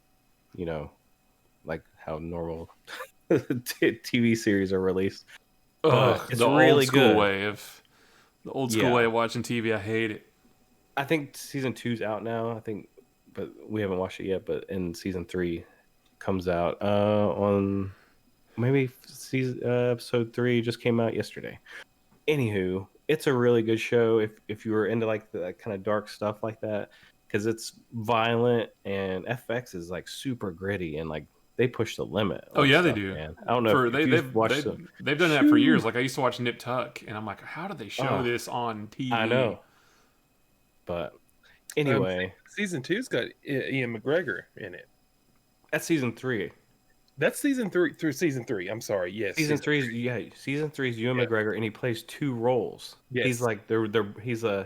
you know, like how normal TV series are released. But Ugh, it's the old really school good. way of Yeah, watching TV. I hate it. I think season 2's out now. I think, but we haven't watched it yet. But in season 3 comes out on maybe season episode 3 just came out yesterday. Anywho, it's a really good show if you were into like the kind of dark stuff like that, because it's violent, and FX is like super gritty, and like they push the limit Oh on yeah, they stuff, do. man. I don't know For if you've watched some. they've done that for years. Like I used to watch Nip Tuck, and I'm like, how do they show Oh, this on I TV? know, but Um, anyway, season two's got Ian McGregor in it. that's season 3. That's season 3 through season 3. I'm sorry. Yes, Season 3 is season 3 is Ewan Yeah. McGregor, and he plays 2 roles. He's Yes. like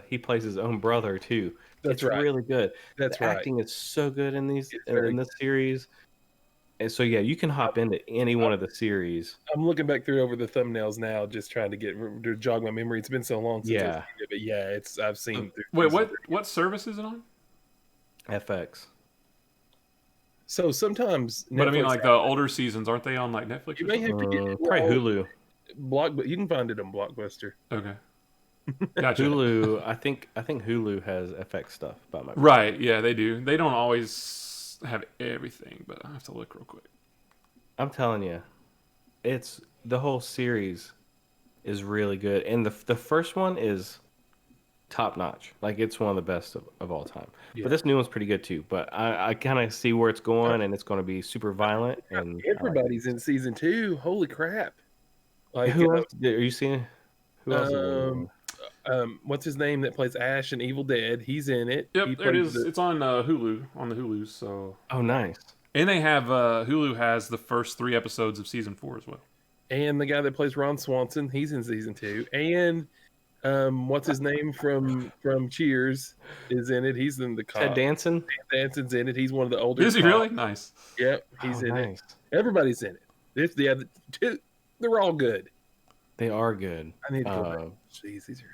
he plays his own brother too. That's It's right. really good. That's The right. acting is so good in It's very this series, and so yeah, you can hop into any one of the series. I'm looking back through over the thumbnails now, just trying to jog my memory. It's been so long since I've Yeah, seen it, but yeah, I've seen through Wait, season what service is it on? FX. So sometimes But I mean, Netflix, like the older seasons, aren't they on like Netflix you or may something? have to get Probably Hulu. You can find it on Blockbuster. Okay, gotcha. Hulu. I think Hulu has FX stuff. About my Right? Yeah, they do. They don't always have everything, but I have to look real quick. I'm telling you, it's the whole series is really good, and the first one is top notch. Like it's one of the best of all time. Yeah. But this new one's pretty good too. But I kind of see where it's going, and it's going to be super violent. And Everybody's in season 2. Holy crap! Like who else? Are you seeing? Who else is in what's his name that plays Ash in Evil Dead? He's in it. Yep, He there it plays is. It's on Hulu, on the Hulu. So, Oh, nice. and they have Hulu has the first 3 episodes of season 4 as well. and the guy that plays Ron Swanson, he's in season 2. And what's his name from Cheers is in it. He's in the cop. Ted Danson. Danson's in it. He's one of the older. Is he cops. really? Nice. Yep, he's in nice. it. Everybody's in it. If the other two, they're all good. They are good. I need to go back. Jeez, these are.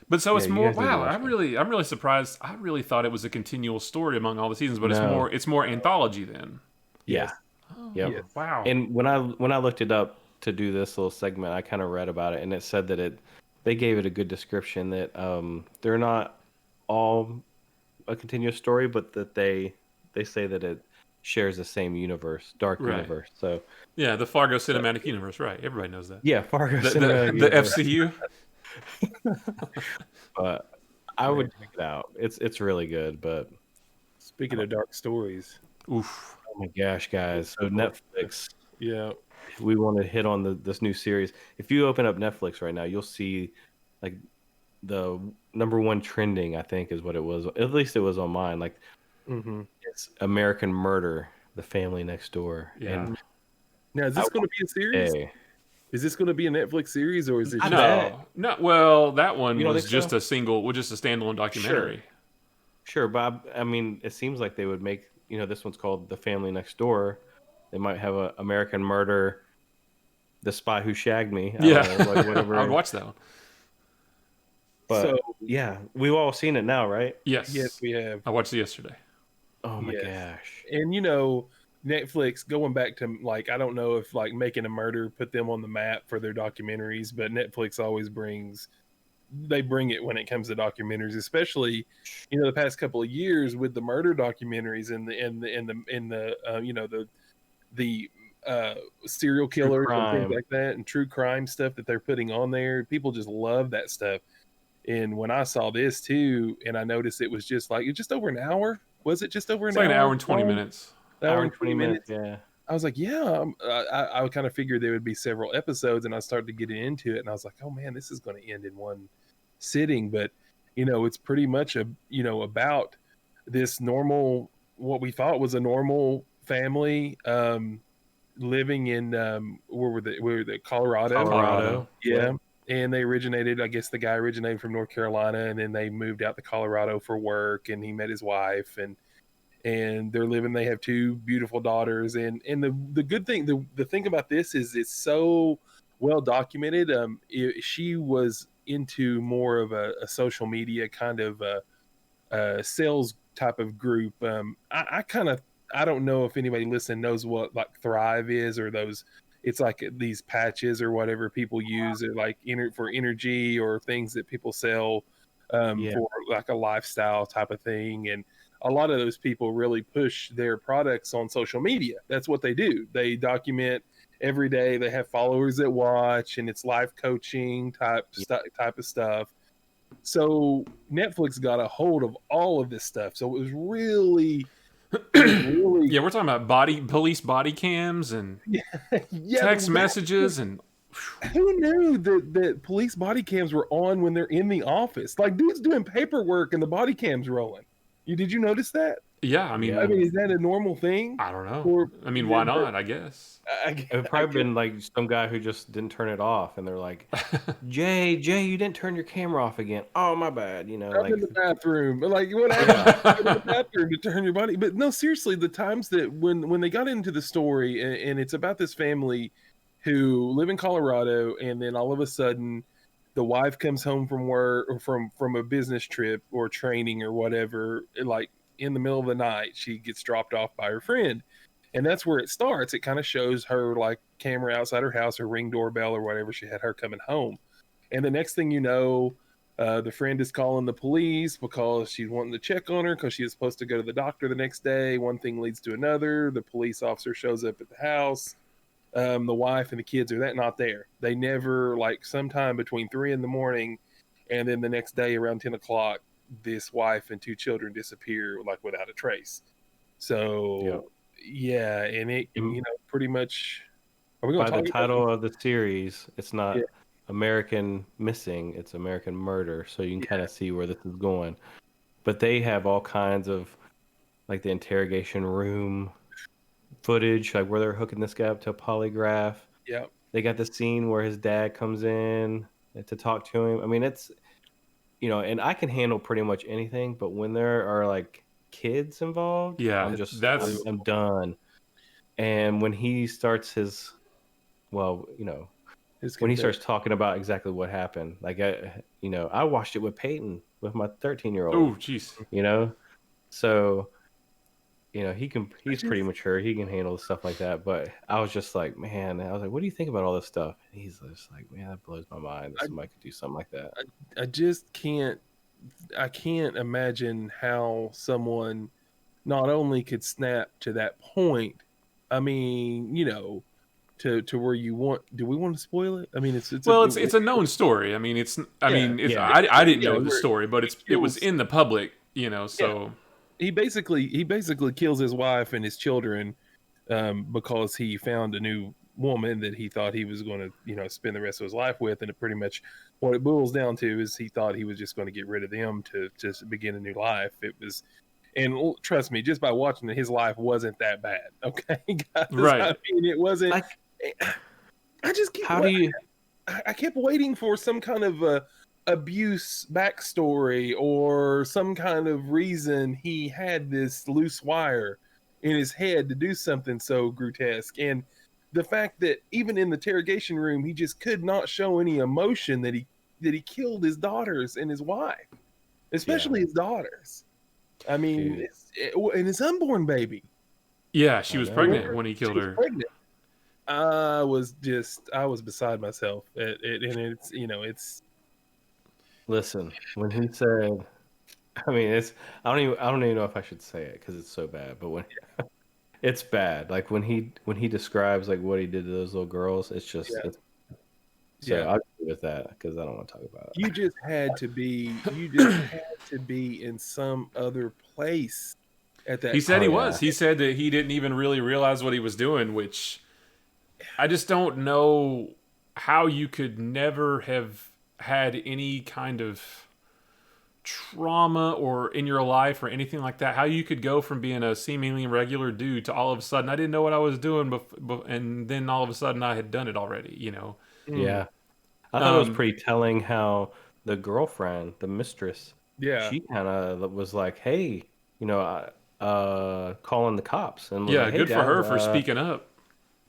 But so it's you more. guys need to Wow, watch I'm really surprised. I really thought it was a continual story among all the seasons, but No. it's more anthology then. Yeah. Oh, Yep. Yes. Wow. And when I looked it up to do this little segment, I kind of read about it, and it said that they gave it a good description that they're not all a continuous story, but that they say that it shares the same universe, dark Right. universe. So Yeah, the Fargo cinematic universe, right? Everybody knows that. yeah, Fargo The Cinematic Universe. FCU. But I would check it out. It's really good. But Speaking of dark stories, Oof. oh my gosh, guys! So Netflix, yeah, we want to hit on this new series. If you open up Netflix right now, you'll see like the #1 trending. I think is what it was. At least it was on mine. Like it's American Murder: The Family Next Door. Yeah. And now is this going to be a series? hey, Is this going to be a Netflix series or is it? No. Well, that one You don't was think just so? just a standalone documentary. Sure, Bob. I mean, it seems like they would make. This one's called The Family Next Door. They might have a American Murder, The Spy Who Shagged Me. I Yeah, don't know, like whatever. I would watch that one. But So- yeah, we've all seen it now, right? Yes. Yes, we have. I watched it yesterday. Oh my Yes. gosh. And Netflix going back to like I don't know if like Making a Murder put them on the map for their documentaries, but Netflix always bring it when it comes to documentaries, especially the past couple of years with the murder documentaries and the serial killers and things crime. like that and true crime stuff that they're putting on there. People just love that stuff. And when I saw this too, and I noticed it was just over an hour. Was it just over It's an like hour? an hour and 20 minutes. Hour and 20 minutes. Yeah. I was like, yeah. I kind of figured there would be several episodes, and I started to get into it, and I was like, oh man, this is going to end in one sitting. But it's pretty much about this normal, what we thought was a normal family, living in where were they? Colorado. Yeah. And they originated, I guess the guy originated from North Carolina, and then they moved out to Colorado for work, and he met his wife, and they're living. They have 2 beautiful daughters, and the good thing, the thing about this is it's so well documented. She was into more of a social media kind of a sales type of group. I don't know if anybody listening knows what like Thrive is, or those. It's like these patches or whatever people use, like for energy or things that people sell for like a lifestyle type of thing. And a lot of those people really push their products on social media. That's what they do. They document every day. They have followers that watch, and it's life coaching type of stuff. So Netflix got a hold of all of this stuff. So it was really It was really Yeah, we're talking about police body cams and yeah. text messages and Who knew that police body cams were on when they're in the office? Like dude's doing paperwork and the body cam's rolling. Did you notice that? yeah, I I Yeah. mean, mean, is that a normal thing? I don't know. Or I mean, why not? I guess. I, It would I probably been like some guy who just didn't turn it off, and they're like, Jay, you didn't turn your camera off again. Oh, my bad. I'm in Like, the bathroom. Like, what yeah, happened? Go to the bathroom to turn your body. But no, seriously, the times that when they got into the story, and it's about this family who live in Colorado, and then all of a sudden, the wife comes home from work or from a business trip or training or whatever. Like in the middle of the night, she gets dropped off by her friend, and that's where it starts. It kind of shows her like camera outside her house, her ring doorbell or whatever. She had her coming home, and the next thing you know, the friend is calling the police because she's wanting to check on her because she was supposed to go to the doctor the next day. One thing leads to another. The police officer shows up at the house. The wife and the kids are not there. They never, like sometime between 3 in the morning and then the next day around 10 o'clock, this wife and two children disappear like without a trace. yeah. So yeah, and it pretty much. Are we going By to the talk about title of the series, it's it? not American Missing, it's American Murder. So you can kind of see where this is going. But they have all kinds of like the interrogation room footage, like where they're hooking this guy up to a polygraph. Yeah, They got the scene where his dad comes in to talk to him. I mean, it's and I can handle pretty much anything, but when there are like kids involved, Yeah, I'm just that's I'm done. And when he starts well, it's when he confession. starts talking about exactly what happened, like I watched it with Peyton, with my 13-year-old, oh, jeez. so he's pretty Just, mature. He can handle stuff like that. But I was just like, man, I was like, what do you think about all this stuff? And he's just like, man, that blows my mind that somebody could do something like that. I just can't. I can't imagine how someone not only could snap to that point. I mean, to where you want. Do we want to spoil it? I mean, Well, it's a known story. I mean, yeah, it's Yeah. I didn't yeah. know the Where story, but he it was kills. in the public, Yeah, so he basically kills his wife and his children because he found a new woman that he thought he was going to spend the rest of his life with, and it pretty much what it boils down to is he thought he was just going to get rid of them to just begin a new life. It was, and trust me, just by watching it, his life wasn't that bad. Okay, guys. right. I mean, it wasn't. Like, I just keep. how do you? I kept waiting for some kind of abuse backstory or some kind of reason he had this loose wire in his head to do something so grotesque. And the fact that even in the interrogation room, he just could not show any emotion that he killed his daughters and his wife, especially his daughters. I mean, and his unborn baby. Yeah, she I was know. pregnant when he She killed was her. pregnant. I was beside myself. And it's Listen, when he said, I mean, I don't even know if I should say it because it's so bad. But when it's bad, like when he describes like what he did to those little girls, it's just yeah, it's, so yeah. I'll go with that because I don't want to talk about it. You just had to be in some other place at He that said he Oh time. was. yeah, He said that he didn't even really realize what he was doing, which I just don't know how you could never have had any kind of trauma or in your life or anything like that. How you could go from being a seemingly regular dude to all of a sudden I didn't know what I was doing, and then all of a sudden I had done it already. Mm, yeah. I thought it was Um, pretty telling how the girlfriend, the mistress, yeah, she kind of was like, "Hey, calling the cops and was yeah, like, hey good for guys, her for speaking up.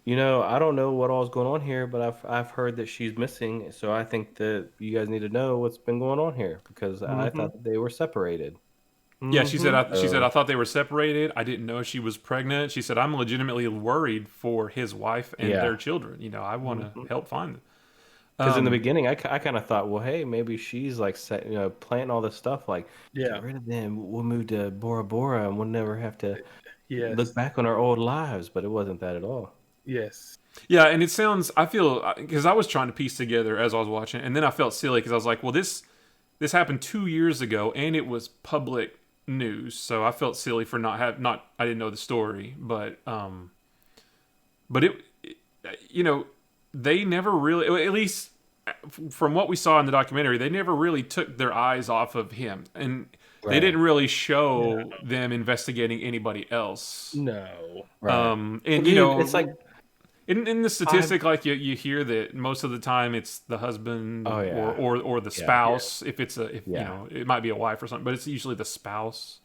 I don't know what all's going on here, but I've heard that she's missing, so I think that you guys need to know what's been going on here because I mm-hmm, thought that they were separated." Yeah, she said. mm-hmm, She said I So thought they were separated. I didn't know she was pregnant. She said I'm legitimately worried for his wife and yeah, their children. I want to mm-hmm. help find them. because in the Um, beginning, I kind of thought, well, hey, maybe she's like planting all this stuff, like get Yeah, rid of them, we'll move to Bora Bora, and we'll never have to look yes, back on our old lives. But it wasn't that at all. yes, yeah, and it sounds. I feel because I was trying to piece together as I was watching, and then I felt silly because I was like, well, this happened 2 years ago, and it was public news, so I felt silly for not I didn't know the story, but you know, they never really, at least from what we saw in the documentary, they never really took their eyes off of him, and they Right. didn't really show them investigating anybody else. No. Right. Well, And dude, it's like in the five. statistic, like you hear that most of the time it's the Oh husband yeah. or the Yeah. spouse. If it's if Yeah. it might be a wife or something, but it's usually the spouse.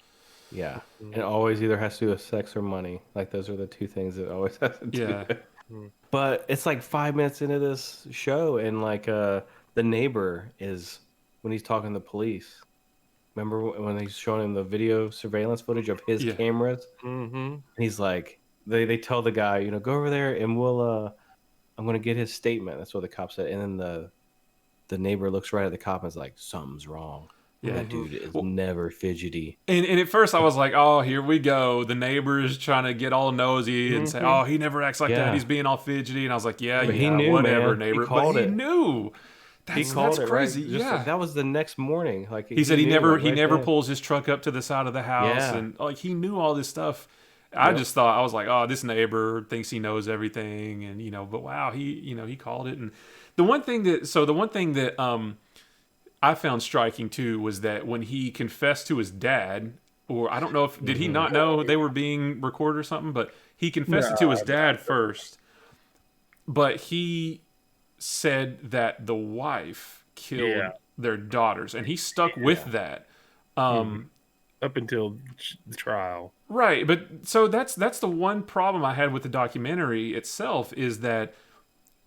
Yeah. And it always either has to do with sex or money. Like those are the two things it always has to do Yeah, with. But it's like 5 minutes into this show, and like the neighbor is when he's talking to the police. Remember when he's showing him the video surveillance footage of his yeah, cameras? Mm-hmm. He's like, they tell the guy, go over there and I'm gonna get his statement. That's what the cop said. And then the neighbor looks right at the cop and is like, something's wrong. yeah. That dude is Well, never fidgety. and at first I was like, oh, here we go. The neighbor's trying to get all nosy and say, Mm-hmm. oh, he never acts like that. Yeah. He's being all fidgety. And I was like, yeah, But he yeah, knew, whatever, man. He neighbor. But called he it. knew. He That's called it, right? crazy. Just like Yeah. that was the next morning. Like He said he knew, never like, right then. pulls his truck up to the side of the house, Yeah. and like he knew all this stuff. I Yep. just thought, I was like, oh, this neighbor thinks he knows everything, and but wow, he called it. And the one thing that I found striking too was that when he confessed to his dad, or I don't know if did he Mm-hmm. not know they were being recorded or something, but he confessed it to his dad first. But he said that the wife killed Yeah. their daughters, and he stuck with that. Up until the trial. Right, but so that's the one problem I had with the documentary itself, is that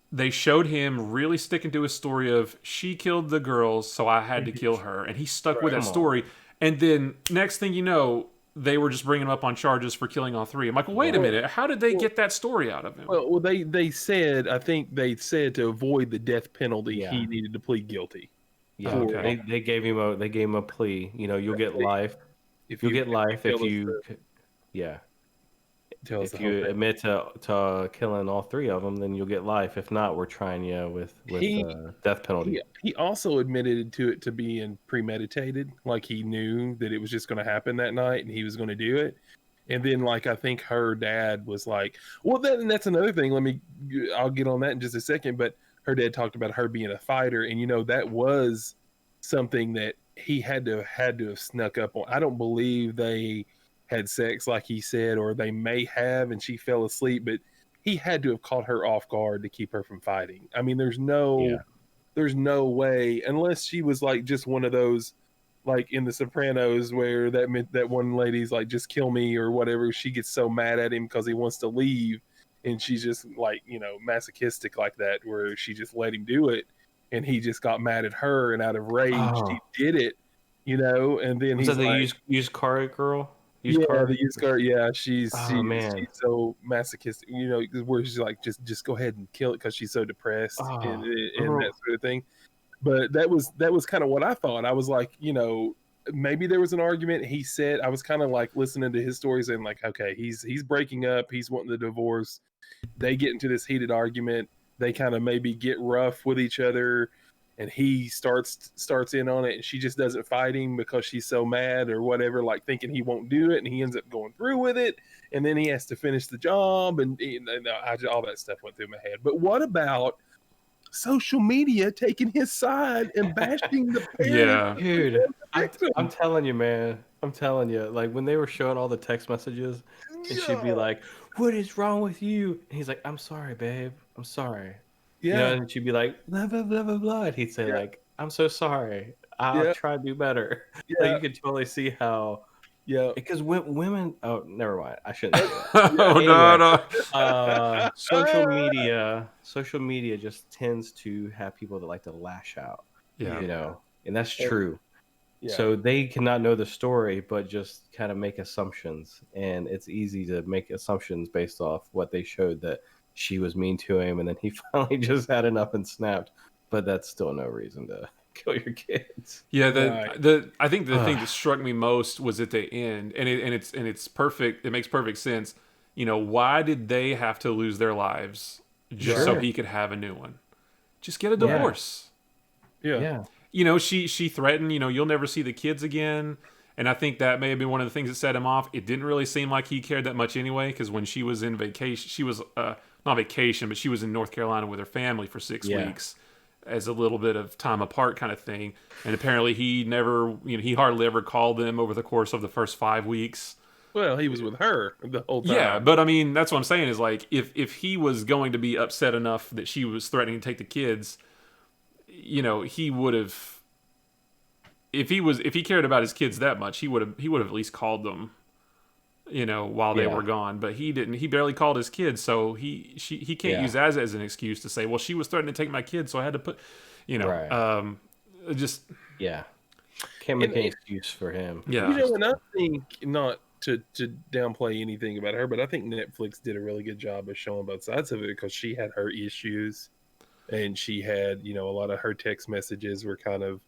they showed him really sticking to his story of she killed the girls, so I had to kill her, and he stuck with that Come on. story. And then next thing you know, they were just bringing him up on charges for killing all three. I'm like, well, wait a minute, how did they get that story out of him? Well, they said, I think they said to avoid the death penalty, Yeah. he needed to plead guilty. Yeah. Okay. They gave him a plea. You'll get life. You'll get life if you yeah. If you admit to killing all three of them, then you'll get life. If not, we're trying you with death penalty. He also admitted to it to being premeditated, like he knew that it was just going to happen that night and he was going to do it. And then, like, I think her dad was like, well, that's another thing. I'll get on that in just a second. But her dad talked about her being a fighter, and that was something that he had to have snuck up on. I don't believe they had sex like he said, or they may have, and she fell asleep, but he had to have caught her off guard to keep her from fighting. I mean, there's no way, unless she was like just one of those, like in The Sopranos, where that one lady's like, just kill me or whatever. She gets so mad at him because he wants to leave, and she's just like, masochistic like that, where she just let him do it, and he just got mad at her, and out of rage he did it, and then Was he's that the like, used car girl? the used car. Yeah, she's so masochistic. Where she's like, just go ahead and kill it because she's so depressed and that sort of thing. But that was kind of what I thought. I was like, maybe there was an argument. He said, I was kind of like listening to his stories and like, okay, he's breaking up. He's wanting the divorce. They get into this heated argument. They kind of maybe get rough with each other. And he starts in on it, and she just doesn't fight him because she's so mad or whatever, like thinking he won't do it, and he ends up going through with it, and then he has to finish the job, and all that stuff went through my head. But what about social media taking his side and bashing the parents? Yeah, Dude, I'm telling you, man. I'm telling you, like when they were showing all the text messages, and she'd be like, "What is wrong with you?" And he's like, "I'm sorry, babe. I'm sorry." Yeah. And she'd be like, blah, blah, blah, blah, blah. And he'd say, like, I'm so sorry. I'll try to do better. Yeah. Like, you could totally see how. Yeah. Because women. Oh, never mind. I shouldn't say that. Oh, anyway, social media just tends to have people that like to lash out. Yeah. And that's true. Yeah. So they cannot know the story, but just kind of make assumptions. And it's easy to make assumptions based off what they showed that she was mean to him, and then he finally just had enough and snapped. But that's still no reason to kill your kids. Yeah, I think the thing that struck me most was at the end, and it's perfect. It makes perfect sense. Why did they have to lose their lives just so he could have a new one? Just get a divorce. Yeah. She threatened, you'll never see the kids again. And I think that may have been one of the things that set him off. It didn't really seem like he cared that much anyway, because when she was in vacation, she was not vacation, but she was in North Carolina with her family for 6 weeks as a little bit of time apart kind of thing. And apparently he never, he hardly ever called them over the course of the first 5 weeks. Well, he was with her the whole time. Yeah, but I mean, that's what I'm saying is like, if he was going to be upset enough that she was threatening to take the kids, he would have. If he cared about his kids that much, he would have at least called them, while they were gone. But he didn't. He barely called his kids, so he can't use that as an excuse to say, well, she was threatening to take my kids, so I had to put, just can't make any excuse for him. Yeah, and I think not to downplay anything about her, but I think Netflix did a really good job of showing both sides of it, because she had her issues, and she had a lot of her text messages were kind of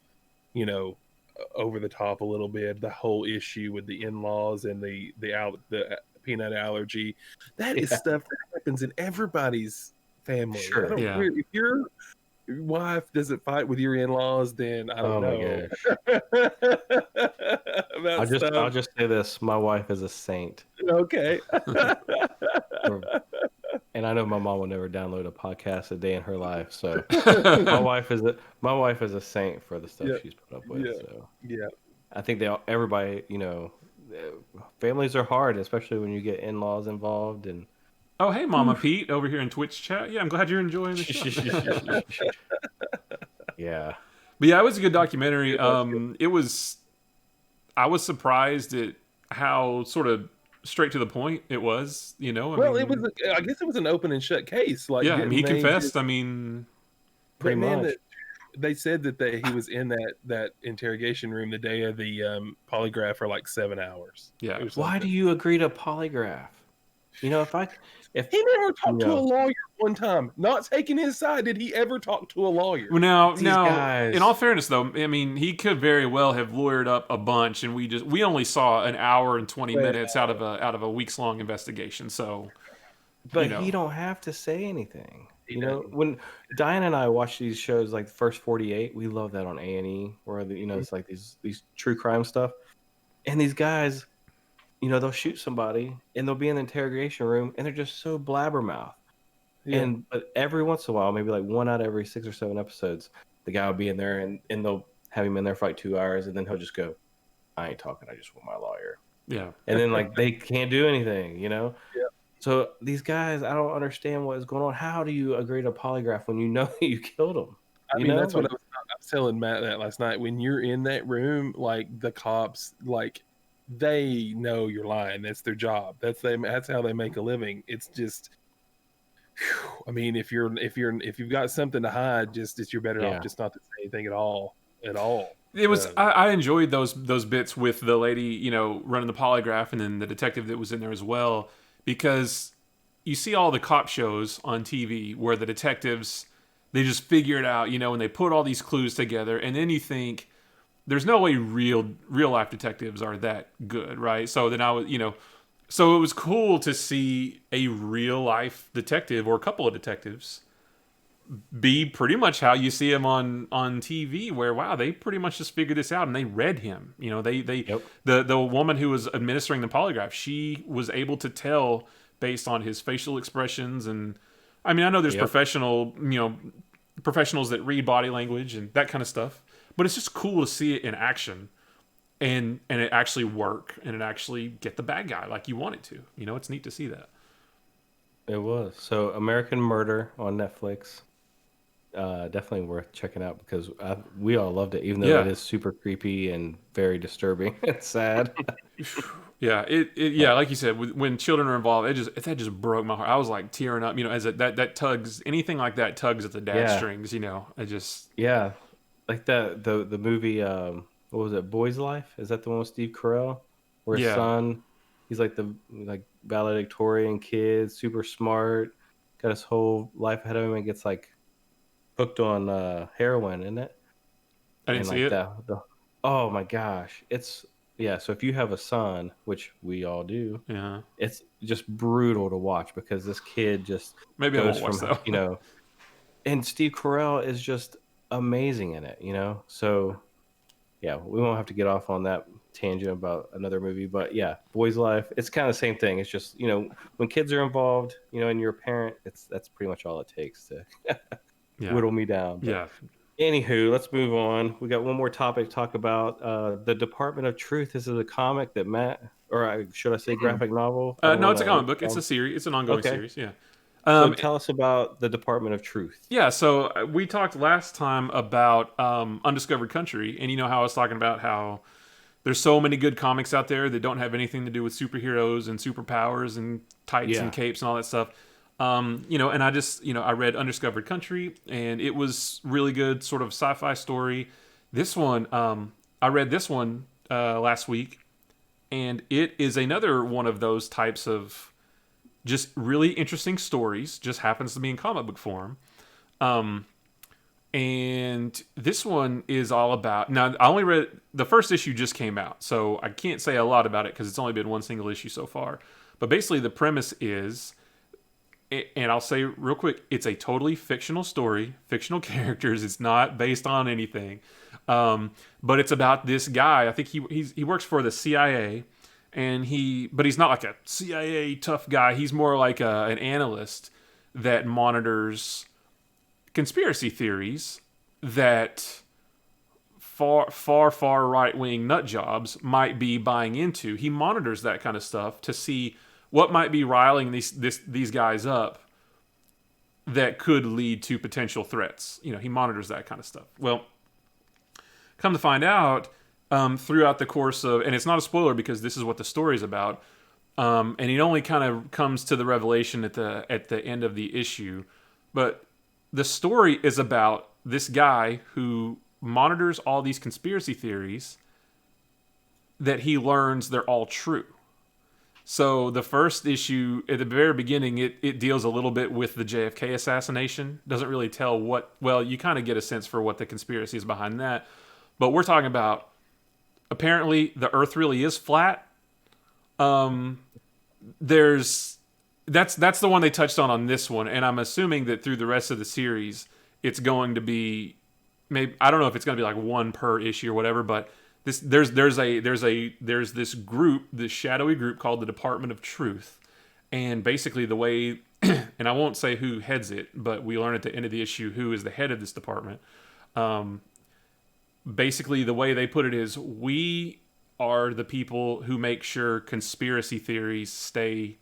over the top a little bit. The whole issue with the in-laws and the peanut allergy, that is stuff that happens in everybody's family. Sure. If your wife doesn't fight with your in-laws, then I don't know. I'll just say this: my wife is a saint. Okay. And I know my mom will never download a podcast a day in her life. So my wife is a saint for the stuff she's put up with. So I think everybody, families are hard, especially when you get in-laws involved. And oh, hey, Mama Pete over here in Twitch chat. Yeah, I'm glad you're enjoying the show. Yeah, but yeah, it was a good documentary. I was surprised at how sort of straight to the point it was, I guess it was an open and shut case. Like, he confessed. Pretty much. They said that he was in that interrogation room the day of the polygraph for like 7 hours. Yeah. Why do you agree to polygraph? If he never talked to a lawyer one time, not taking his side, did he ever talk to a lawyer? Well, now, in all fairness, though, he could very well have lawyered up a bunch, and we only saw an hour and 20 minutes out of a weeks long investigation. So, but he don't have to say anything. When Diane and I watch these shows like the First 48, we love that on A&E, where it's like these true crime stuff, and these guys. They'll shoot somebody and they'll be in the interrogation room and they're just so blabbermouth. Yeah. But every once in a while, maybe like one out of every 6 or 7 episodes, the guy will be in there and they'll have him in there for like 2 hours, and then he'll just go, I ain't talking, I just want my lawyer. Yeah. And then like they can't do anything, Yeah. So these guys, I don't understand what is going on. How do you agree to a polygraph when you know that you killed him? That's what I was telling Matt that last night. When you're in that room, like the cops, like they know you're lying. That's their job. That's how they make a living. It's just, I mean, if you've got something to hide, you're better off just not to say anything at all. It was I enjoyed those bits with the lady, running the polygraph, and then the detective that was in there as well, because you see all the cop shows on TV where the detectives, they just figure it out, and they put all these clues together, and then you think, there's no way real life detectives are that good, right? So then so it was cool to see a real life detective or a couple of detectives be pretty much how you see him on TV, where wow, they pretty much just figured this out and they read him. The woman who was administering the polygraph, she was able to tell based on his facial expressions, and I mean, I know there's professionals that read body language and that kind of stuff. But it's just cool to see it in action, and it actually work, and it actually get the bad guy like you want it to. It's neat to see that. It was. So American Murder on Netflix. Definitely worth checking out, because we all loved it, even though it is super creepy and very disturbing. It's sad. Yeah, like you said, when children are involved, that just broke my heart. I was like tearing up. As that tugs, anything like that tugs at the dad strings. Like the movie, what was it, Boy's Life? Is that the one with Steve Carell? Where his son, he's like the valedictorian kid, super smart, got his whole life ahead of him, and gets like hooked on heroin, isn't it? I didn't see it. Oh my gosh, so if you have a son, which we all do, it's just brutal to watch, because this kid just goes from and Steve Carell is just amazing in it, so we won't have to get off on that tangent about another movie, but yeah, Boys Life. It's kind of the same thing. It's just when kids are involved, and you're a parent, that's pretty much all it takes to Yeah. whittle me down. But Yeah. anywho, let's move on. We got one more topic to talk about. The Department of Truth. This is a comic that Matt, or should I say graphic novel? I don't No, want it's a to. comic book. It's a series. It's an ongoing Okay. series. Yeah. So Um, tell us about the Department of Truth. yeah. So we talked last time about Undiscovered Country, and you know how I was talking about how there's so many good comics out there that don't have anything to do with superheroes and superpowers and tights and Yeah. capes and all that stuff. And I just, I read Undiscovered Country, and it was really good, sort of sci-fi story. This one, I read this one last week, and it is another one of those types of just really interesting stories. Just happens to be in comic book form. And this one is all about. Now, I only read the first issue, just came out, so I can't say a lot about it because it's only been one single issue so far. But basically, the premise is, and I'll say real quick, it's a totally fictional story, fictional characters. It's not based on anything, but it's about this guy. I think he works for the CIA, but he's not like a CIA tough guy. He's more like an analyst that monitors conspiracy theories that far right wing nut jobs might be buying into. He monitors that kind of stuff to see what might be riling these guys up that could lead to potential threats. He monitors that kind of stuff. Well, come to find out, throughout the course of, and it's not a spoiler because this is what the story is about, and it only kind of comes to the revelation at the end of the issue, but the story is about this guy who monitors all these conspiracy theories that he learns they're all true. So the first issue, at the very beginning, it deals a little bit with the JFK assassination. Doesn't really tell you kind of get a sense for what the conspiracy is behind that. But we're talking about, apparently, the Earth really is flat. That's the one they touched on this one, and I'm assuming that through the rest of the series, it's going to be, maybe, I don't know if it's going to be like one per issue or whatever, but there's this group, this shadowy group called the Department of Truth, and basically the way, and I won't say who heads it, but we learn at the end of the issue who is the head of this department. Basically, the way they put it is, we are the people who make sure conspiracy theories stay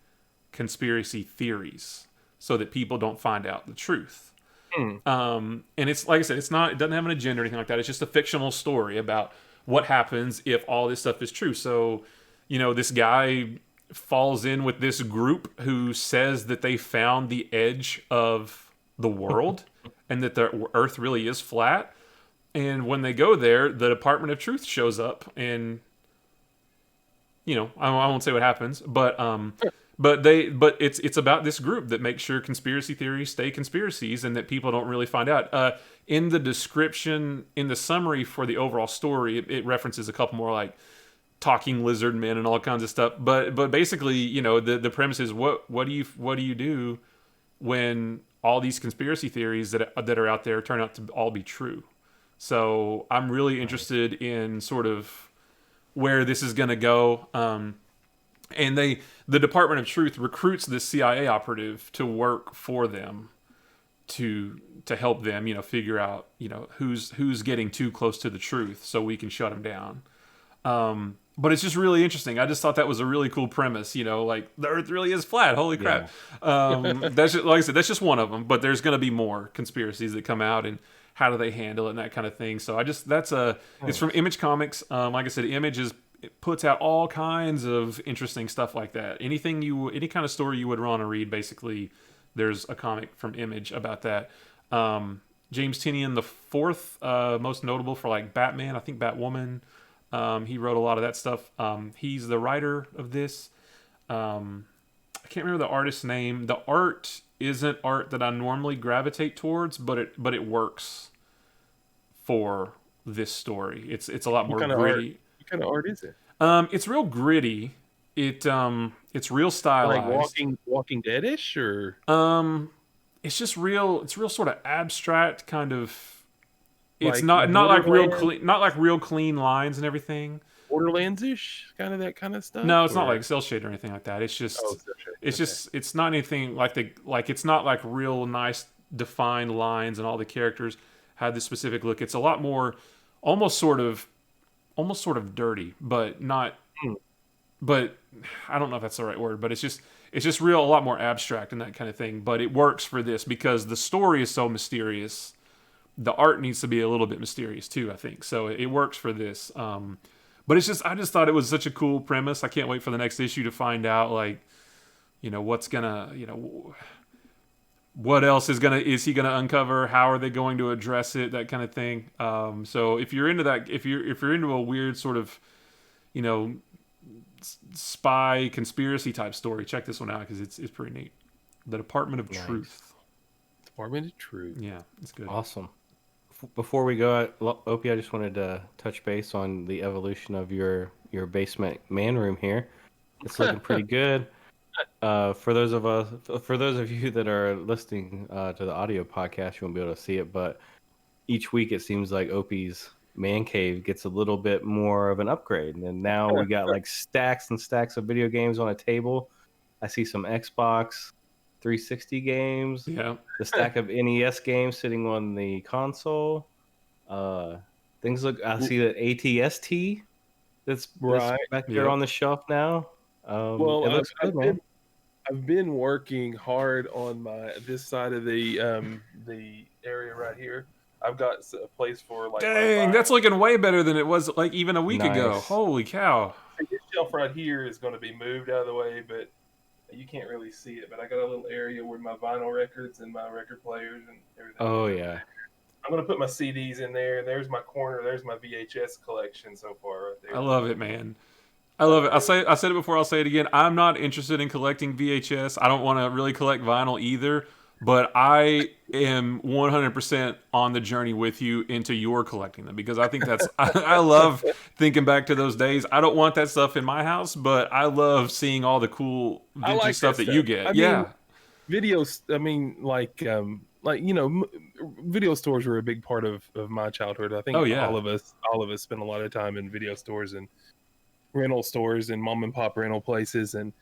conspiracy theories, so that people don't find out the truth. And it's like I said, it doesn't have an agenda or anything like that. It's just a fictional story about what happens if all this stuff is true. So, this guy falls in with this group who says that they found the edge of the world and that the Earth really is flat. And when they go there, the Department of Truth shows up, and I won't say what happens, but it's about this group that makes sure conspiracy theories stay conspiracies and that people don't really find out. In the description, in the summary for the overall story, it references a couple more like talking lizard men and all kinds of stuff. But basically, the premise is what do you do when all these conspiracy theories that are out there turn out to all be true? So I'm really interested in sort of where this is going to go. And the Department of Truth recruits this CIA operative to work for them, to help them, figure out, who's getting too close to the truth, so we can shut them down. But it's just really interesting. I just thought that was a really cool premise. Like the Earth really is flat. Holy crap! Yeah. That's just, like I said, that's just one of them. But there's going to be more conspiracies that come out, and how do they handle it and that kind of thing. So it's from Image Comics. Like I said, Image puts out all kinds of interesting stuff like that. Any kind of story you would want to read, basically, there's a comic from Image about that. James Tynion, the fourth, most notable for like Batman, I think Batwoman. He wrote a lot of that stuff. He's the writer of this. I can't remember the artist's name. The art isn't art that I normally gravitate towards, but it works for this story. It's a lot more gritty. What kind of art is it? It's real gritty. It's real stylized. Like Walking Dead-ish, or it's just real. It's real sort of abstract kind of. It's like not like real Borderlands? clean, not like real clean lines and everything. Borderlands-ish, kind of that kind of stuff? No, it's not Or like cell shade or anything like that. It's oh, just, cel shading. Okay. it's not anything like it's not like real nice defined lines and all the characters have this specific look. It's a lot more, almost sort of, dirty, but not, Hmm. but I don't know if that's the right word, but it's just real, a lot more abstract and that kind of thing. But it works for this because the story is so mysterious. The art needs to be a little bit mysterious too, I think. So it works for this. But it's just, I just thought it was such a cool premise. I can't wait for the next issue to find out, like, what's gonna, what else is he gonna uncover? How are they going to address it? That kind of thing. So if you're into that, if you're into a weird sort of, you know, spy conspiracy type story, check this one out because it's pretty neat. The Department of Nice. Truth. Department of Truth. Yeah, it's good. Awesome. Before we go, Opie, I just wanted to touch base on the evolution of your basement man room here. It's looking pretty good. For those of you that are listening to the audio podcast, you won't be able to see it, but each week it seems like Opie's man cave gets a little bit more of an upgrade, and now we got like stacks and stacks of video games on a table. I see some Xbox 360 games, Yeah. the stack of NES games sitting on the console. Uh, things look. I see the ATST that's Right. back there Yep. on the shelf now. Well, It looks good, man. I've been working hard on this side of the area right here. I've got a place for like my Dang, that's vinyl. looking way better than it was like even a week ago. Nice. Holy cow. This shelf right here is going to be moved out of the way, but you can't really see it. But I got a little area where my vinyl records and my record players and everything. Oh yeah. I'm going to put my CDs in there. There's my corner. There's my VHS collection so far right I there. love it, man. I love it. I said it before, I'll say it again. I'm not interested in collecting VHS. I don't want to really collect vinyl either, but I am 100% on the journey with you into your collecting them because I think that's I love thinking back to those days. I don't want that stuff in my house, but I love seeing all the cool I vintage like stuff that that you stuff. get. I Yeah. mean, videos. I mean, like video stores were a big part of my childhood. I think Oh yeah. all of us spent a lot of time in video stores and rental stores and mom and pop rental places. And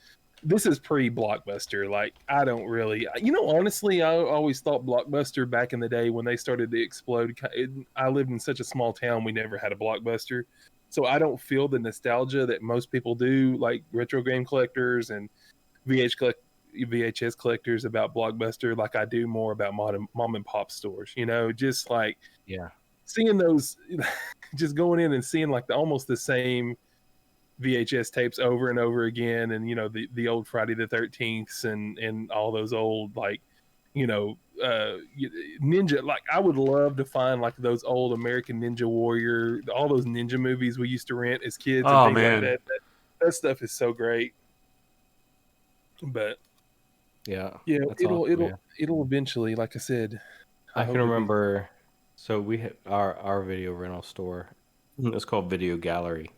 this is pre Blockbuster. Like, I don't really, honestly, I always thought Blockbuster back in the day when they started to explode. I lived in such a small town, we never had a Blockbuster. So I don't feel the nostalgia that most people do, like retro game collectors and VHS collectors about Blockbuster, like I do more about mom and pop stores. Just like Yeah. seeing those, just going in and seeing like almost the same VHS tapes over and over again, and the old Friday the 13th and all those old like you know ninja. Like I would love to find like those old American Ninja Warrior, all those ninja movies we used to rent as kids and Oh things like man. that. That stuff is so great. But Yeah. yeah, That's awesome, man. it'll eventually, like I said, I I can hope it be. remember. So we had our video rental store. It's called Video Gallery,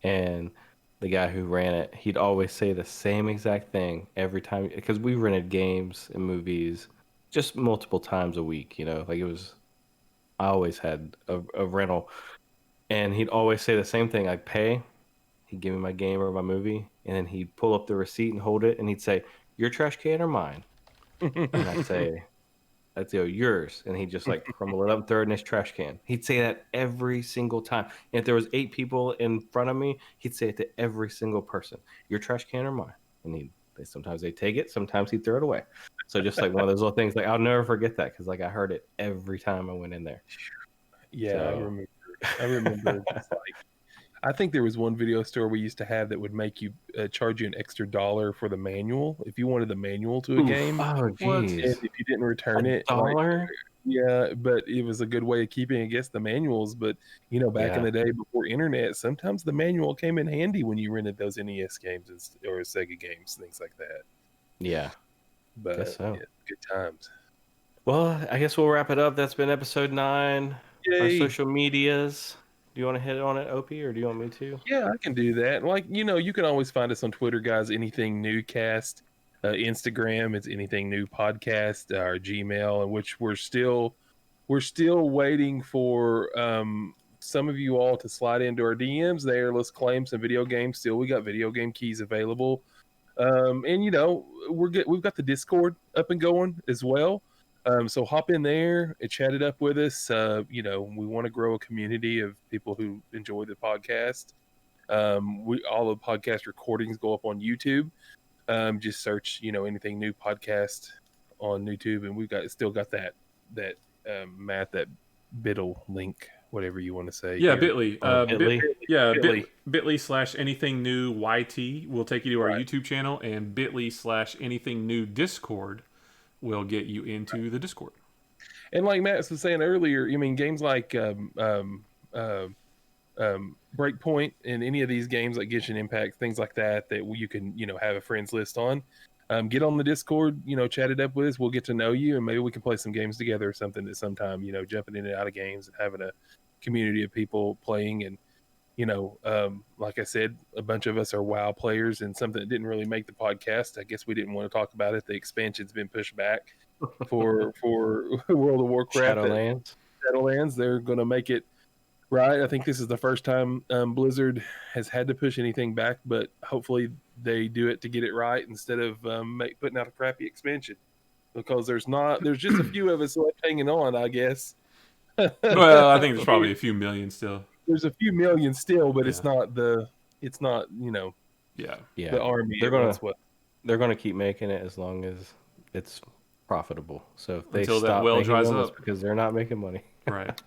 and the guy who ran it, he'd always say the same exact thing every time because we rented games and movies just multiple times a week. Like it was. I always had a rental, and he'd always say the same thing. I'd pay, he'd give me my game or my movie, and then he'd pull up the receipt and hold it, and he'd say, "Your trash can or mine?" And I'd say, "That's yours." And he'd just like crumble it up and throw it in his trash can. He'd say that every single time. And if there was 8 people in front of me, he'd say it to every single person, "Your trash can or mine?" And sometimes they take it, sometimes he'd throw it away. So just like one of those little things, like I'll never forget that because like I heard it every time I went in there. Yeah, I So remember. I remember. Just like, I think there was one video store we used to have that would make you charge you an extra $1 for the manual if you wanted the manual to a oof. game, Oh What? and geez. if you didn't A return it, like dollar? yeah, but it was a good way of keeping against the manuals. But back in Yeah. the day before internet, sometimes the manual came in handy when you rented those NES games or Sega games, things like that. Yeah. Guess But so. yeah, good times. Well, I guess we'll wrap it up. That's been episode 9. Our Yay! social medias. Do you want to hit on it, Opie, or do you want me to? Yeah, I can do that. Like, you can always find us on Twitter, guys. Anything new cast. Instagram, it's anything new podcast. Our Gmail, in which we're still waiting for some of you all to slide into our DMs there. Let's claim some video games. Still, we got video game keys available. And we've got the Discord up and going as well. So hop in there and chat it up with us. We want to grow a community of people who enjoy the podcast. All the podcast recordings go up on YouTube. Just search, anything new podcast on YouTube, and we've still got that Matt, that Biddle link, whatever you want to say. Yeah, here. Bitly. Bitly. Bitly/anything new YT will take you to our YouTube channel, and Bitly/anything new Discord will get you into the Discord. And like Matt was saying earlier, games like Breakpoint and any of these games like Genshin Impact, things like that you can have a friends list on. Get on the Discord, chat it up with us. We'll get to know you, and maybe we can play some games together or something at some time. Jumping in and out of games and having a community of people playing. And like I said, a bunch of us are WoW players, and something that didn't really make the podcast. I guess we didn't want to talk about it. The expansion's been pushed back for World of Warcraft. Shadowlands. They're going to make it right. I think this is the first time Blizzard has had to push anything back, but hopefully they do it to get it right instead of putting out a crappy expansion, because there's just a few of us left hanging on, I guess. Well, I think there's probably a few million still. There's a few million still, but Yeah. it's not the army. They're gonna keep making it as long as it's profitable. So if they Until that stop well making dries them, up. it's because they're not making money. Right.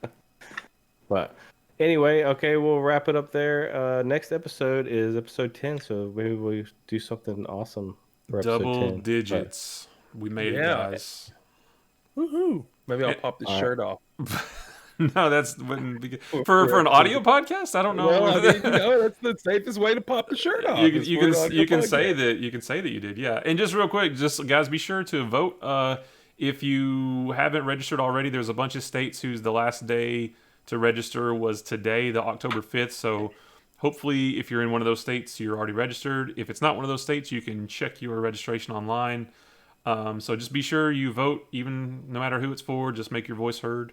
But anyway, okay, we'll wrap it up there. Next episode is episode 10, so maybe we'll do something awesome for episode 10. Double digits. We made it, guys. Woohoo! Maybe I'll pop the shirt off. No, wouldn't be good. For an audio podcast. I don't know. Well, that's the safest way to pop the shirt off. You can say that you did, yeah. And just real quick, just guys, be sure to vote. If you haven't registered already, there's a bunch of states whose the last day to register was today, the October 5th. So hopefully, if you're in one of those states, you're already registered. If it's not one of those states, you can check your registration online. So just be sure you vote, even no matter who it's for. Just make your voice heard.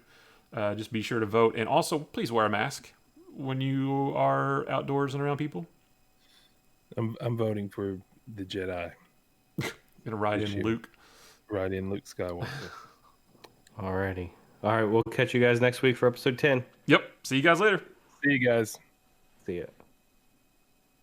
Just be sure to vote, and also please wear a mask when you are outdoors and around people. I'm voting for the Jedi. Gonna ride in Luke. Ride in Luke Skywalker. Alrighty. All right, we'll catch you guys next week for episode 10. Yep. See you guys later. See you guys. See ya.